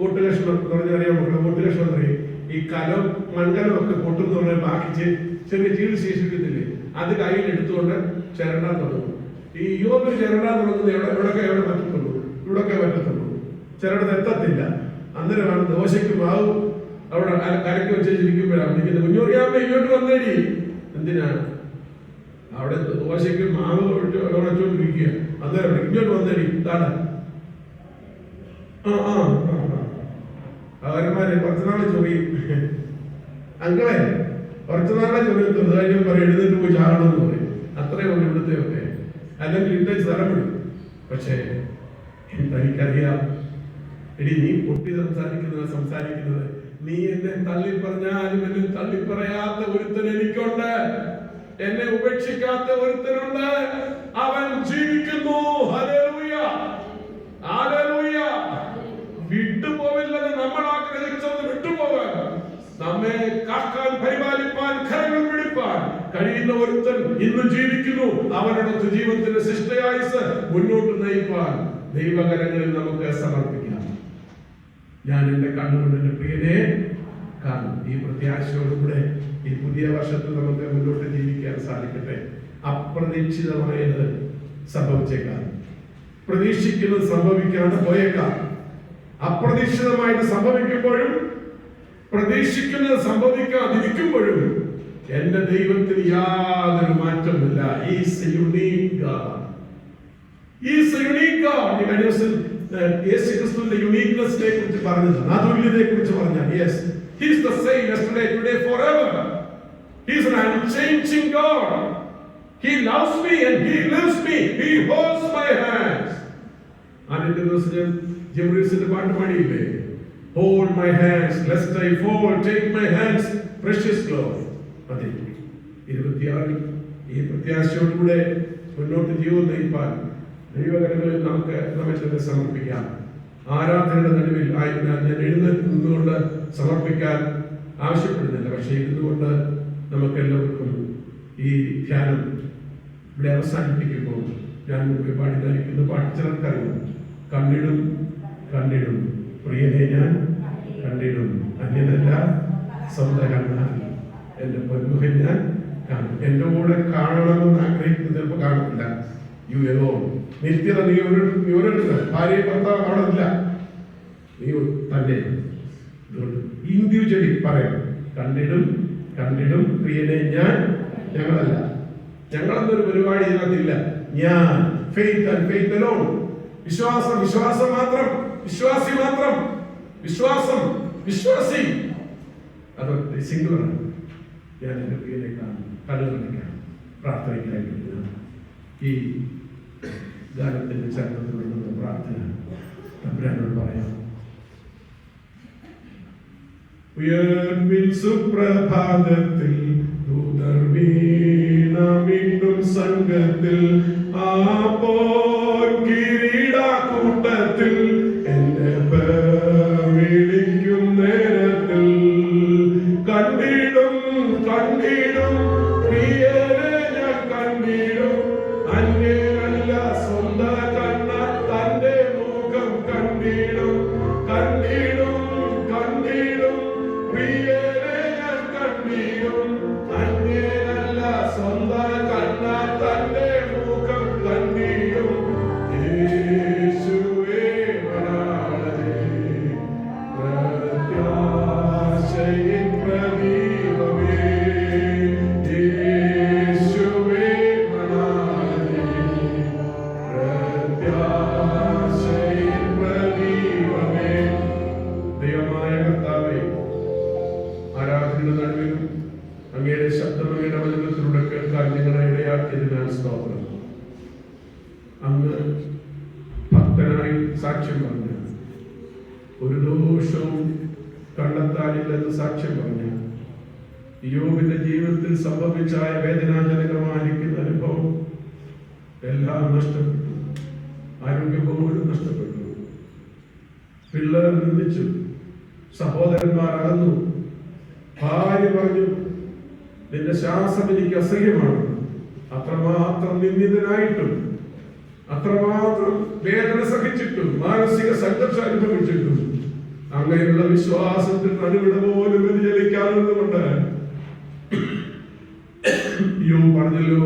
ഓട്ട് കഷ്ണം എന്ന് പറഞ്ഞാൽ അറിയാം. ഓട്ട് കഷ്ണം പറയും ഈ കലം മൺകലമൊക്കെ പൊട്ടുന്ന പറഞ്ഞാൽ ബാക്കി ചെറിയ ചീട് ശേഷിക്കത്തില്ലേ, അത് കയ്യിൽ എടുത്തുകൊണ്ട് ചിരണ്ടാൻ തുടങ്ങും. ഈ യോഗ ചിരണ്ടാൻ തുടങ്ങുന്നത് എവിടെ പറ്റത്തുള്ളൂ, ഇവിടൊക്കെ പറ്റത്തുള്ളൂ. ചിലടത്ത് എത്തത്തില്ല. അന്നേരമാണ് ദോശയ്ക്ക് മാവ് അവിടെ കരക്കി വെച്ചിരിക്കുമ്പോഴാണ് നിൽക്കുന്നത്. കുഞ്ഞോറിയാമ്മ ഇങ്ങോട്ട് വന്നേടി. എന്തിനാണ്? അവിടെ ദോശയ്ക്ക് മാവ് ഉടച്ചോണ്ടിരിക്കുക. അന്നേരം ഇങ്ങോട്ട് വന്നേടി. ഇതാണ് അവന്മാരെ കുറച്ചുനാളെ ചൊറിയും. അങ്ങളെ കുറച്ചുനാളെ ചൊറിയത്തുള്ളൂ. കാര്യം പറയും എഴുന്നേറ്റ് പോയി ചാടണമെന്ന് പറയും. അത്രയേ ഉള്ളൂ ഇവിടുത്തെ ഒക്കെ. അല്ലെങ്കിൽ ഇട്ടേ സ്ഥലം വിടും. പക്ഷേ എനിക്കറിയാം, എടി നീ പൊട്ടി സംസാരിക്കുന്നത് നീ എന്നെ തള്ളിപ്പറഞ്ഞാലും എന്നെ തള്ളിപ്പറയാത്ത ഒരുത്തൻ എനിക്കുണ്ട്. എന്നെ ഉപേക്ഷിക്കാത്ത ഒരുത്തനുണ്ട്. അവൻ ജീവിക്കുന്നു. Hallelujah, hallelujah. വിട്ടുപോവില്ലെന്ന് നമ്മൾ ആഗ്രഹിച്ചത് വിട്ടുപോകാൻ, നമ്മെ കാക്കാൻ പരിപാലിപ്പാൻ കരങ്ങൾ പിടിപ്പാൻ കഴിയുന്ന ഒരുത്തൻ ഇന്ന് ജീവിക്കുന്നു. അവരുടെ ജീവിതത്തിന്റെ ശിഷ്ടയായുസ് മുന്നോട്ട് നയിപ്പാൻ ദൈവകരങ്ങളിൽ നമുക്ക് സമർപ്പിക്കാം. ഞാൻ എന്റെ കണ്ണുകൊണ്ട് എന്റെ പ്രിയനെ കാണും. ഈ പ്രത്യാശയോടുകൂടെ ഈ പുതിയ വർഷത്തിൽ നമുക്ക് മുന്നോട്ട് ജീവിക്കാൻ സാധിക്കട്ടെ. അപ്രതീക്ഷിതമായത് സംഭവിച്ചേക്കാം, പ്രതീക്ഷിക്കുന്നത് സംഭവിക്കാതെ പോയേക്കാം. അപ്രതീക്ഷിതമായിട്ട് സംഭവിക്കുമ്പോഴും പ്രതീക്ഷിക്കുന്നത് സംഭവിക്കാതിരിക്കുമ്പോഴും എന്റെ ദൈവത്തിന് യാതൊരു മാറ്റമില്ല. യേശുക്രിസ്തുവിന്റെ യുണീക്നെസ്സിനെ കുറിച്ച് പറഞ്ഞതാണ്, അതുല്യതയെ കുറിച്ച് പറഞ്ഞാൽ yes, he is the same yesterday, today, forever. He is an unchanging God. He loves me and he lives me. He holds my hands. അതിന്റെ ദിവസം ജെബ്രീസിന്റെ പാട്ട് പാടിയില്ലേ? Hold my hands lest I fall, take my hands precious Lord. അതെ, 26 ഈ പ്രത്യാശയോടുകൂടെ മുന്നോട്ട് ജീവിതം നയിപ്പാൻ ദൈവകരങ്ങളിൽ നമുക്ക് നമ്മെ തന്നെ സമർപ്പിക്കാം. ആരാധനയുടെ നടുവിൽ ആയിരുന്നാൽ ഞാൻ എഴുന്നേറ്റ് നിന്നുകൊണ്ട് സമർപ്പിക്കാൻ ആവശ്യപ്പെടുന്നില്ല. പക്ഷേ ഇരുന്നുകൊണ്ട് നമുക്കെല്ലാവർക്കും ഈ ധ്യാനം ഇവിടെ അവസാനിപ്പിക്കുമ്പോൾ ഞാൻ മുമ്പ് പാടിയിരിക്കുന്ന പാട്ട് ചിലർക്കറിയാം. കണ്ടിടും കണ്ടിടും പ്രിയനെ ഞാൻ കണ്ടിടും, അന്യനല്ല സ്വന്തം കണ്ണാൽ എന്റെ പൊന്മുഖൻ ഞാൻ കാണും. എന്റെ കൂടെ കാണണമെന്ന് ആഗ്രഹിക്കുന്നത് ചിലപ്പോൾ കാണത്തില്ല. യു എലോൺ, നിത്യത നീ ഒരിടത്ത് ഭാര്യ ഭർത്താവ് കാണുന്നില്ല, നീ തന്നെ. ഇൻഡിവിജ്വലി പറയാം, കണ്ടിടും കണ്ടിടും പ്രിയനെ ഞാൻ. ഞങ്ങളല്ല, ഞങ്ങളെന്നൊരു പരിപാടി ഇതിനകത്തില്ല. ഞാൻ, ഫെയ്ത്ത് ആൻഡ് ഫെയ്ത്ത് അലോൺ. വിശ്വാസം, വിശ്വാസം മാത്രം, വിശ്വാസി മാത്രം, വിശ്വാസം, വിശ്വാസി. അത് സിംഗിളാണ്. ഞാൻ എന്റെ പ്രിയനെ കാണും, കണ്ടുകൊണ്ടിരിക്കാം. പ്രാർത്ഥനയ്ക്കായിട്ട് ഈ ഗാനത്തിന്റെ ചരണത്തിലുള്ള പ്രാർത്ഥന തമ്പുരാനോട് പറയാം. ഉയർവിൻ സുപ്രഭാതത്തിൽ ദൂതർ വീണ വീണ്ടും സംഘത്തിൽ ആ കിരീടക്കൂട്ടത്തിൽ എന്നെ വിളിക്കും നേരത്തിൽ കണ്ടിടും കണ്ടിടും പ്രിയനെ ഞാൻ കണ്ടിടും, അന്യനല്ല സ്വന്തം കണ്ണ തന്റെ മുഖം കണ്ടിടും കണ്ടിടും കണ്ടിടും പ്രിയനെ ഞാൻ കണ്ടിടും, അന്യനല്ല സ്വന്തം കണ്ണ തന്റെ മുഖം കണ്ടിടും. യേശുവേ മനാളേ പ്രത്യാശയിൻ പ്രദീപമേ, യേശുവേ മനാളേ പ്രത്യാശയിൻ പ്രദീപമേ. ദൈവമായ കർത്താവേ, ആരാധനയുടെ നടുവിലും അങ്ങയുടെ ശബ്ദം അങ്ങയുടെ വചനത്തിലൂടെ കേൾക്കാൻ നിങ്ങളെ ഇടയാക്കിയതിനാൽ സ്തോത്രം. അങ്ങ് ഭക്തനായി സാക്ഷ്യം പറഞ്ഞു, ഒരു ദോഷവും കണ്ടെത്താനില്ലെന്ന് സാക്ഷ്യം പറഞ്ഞു. യോബിന്റെ ജീവിതത്തിൽ സംഭവിച്ചായ വേദനാജനകമായിരിക്കുന്ന അനുഭവം എല്ലാം നഷ്ടപ്പെട്ടു. ആരോഗ്യം പോലും നഷ്ടപ്പെട്ടു. പിള്ളേർ നിന്ദിച്ചു, സഹോദരന്മാർ അകന്നു, ഭാര്യ പറഞ്ഞു നിന്റെ ശ്വാസം എനിക്ക് അസഹ്യമാണ്. അത്രമാത്രം നിന്ദിതനായിട്ടും അത്രമാത്രം വേദന സഹിച്ചിട്ടും മാനസിക സംഘർഷം അനുഭവിച്ചിട്ടും അങ്ങനെയുള്ള വിശ്വാസത്തിൽ നടുവിട പോലും വ്യതിചലിക്കാറുണ്ട്. യോബ് പറഞ്ഞല്ലോ,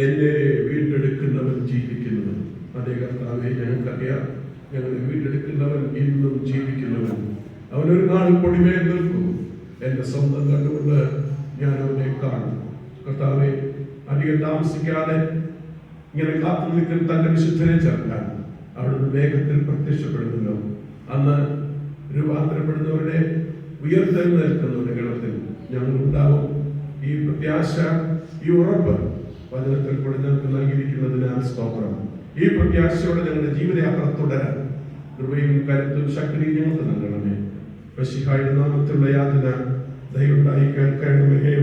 എന്നെ വീണ്ടെടുക്കുന്നവൻ ജീവിക്കുന്നവൻ. അതേ കർത്താവേ, ഞങ്ങൾക്കറിയാം, ഞങ്ങളെ വീണ്ടെടുക്കുന്നവൻ ഇന്നും ജീവിക്കുന്നവൻ. അവനൊരു നാൾ പൊടിമേൽ നിൽക്കും. എന്റെ സ്വന്തം കണ്ടുകൊണ്ട് ഞാൻ അവനെ കാണും. കർത്താവെ, അധികം താമസിക്കാതെ ഇങ്ങനെ കാത്തു നിൽക്കുന്ന തന്റെ വിശുദ്ധനെ ചേർക്കാൻ അവിടുന്ന് വേഗത്തിൽ പ്രത്യക്ഷപ്പെടുന്നല്ലോ. അന്ന് രൂപാന്തരപ്പെടുന്നവരുടെ ഉയർത്തെഴുന്നേൽക്കുന്നവരുടെ ഗണത്തിൽ ഞങ്ങൾ ഉണ്ടാവും. ഈ പ്രത്യാശ, ഈ ഉറപ്പ് വചനത്തിൽ കൂടെ ഞങ്ങൾക്ക് നൽകിയിരിക്കുന്നതിനാൽ സ്തോത്രം. ഈ പ്രത്യാശയോടെ ഞങ്ങളുടെ ജീവിതയാത്ര തുടരാൻ കൃപയും കരുത്തും ശക്തിയും ഞങ്ങൾക്ക് നൽകണമേ. മിശിഹായുടെ നാമത്തിലുള്ള യാതന ദയവുണ്ടായി കേൾക്കണമേ.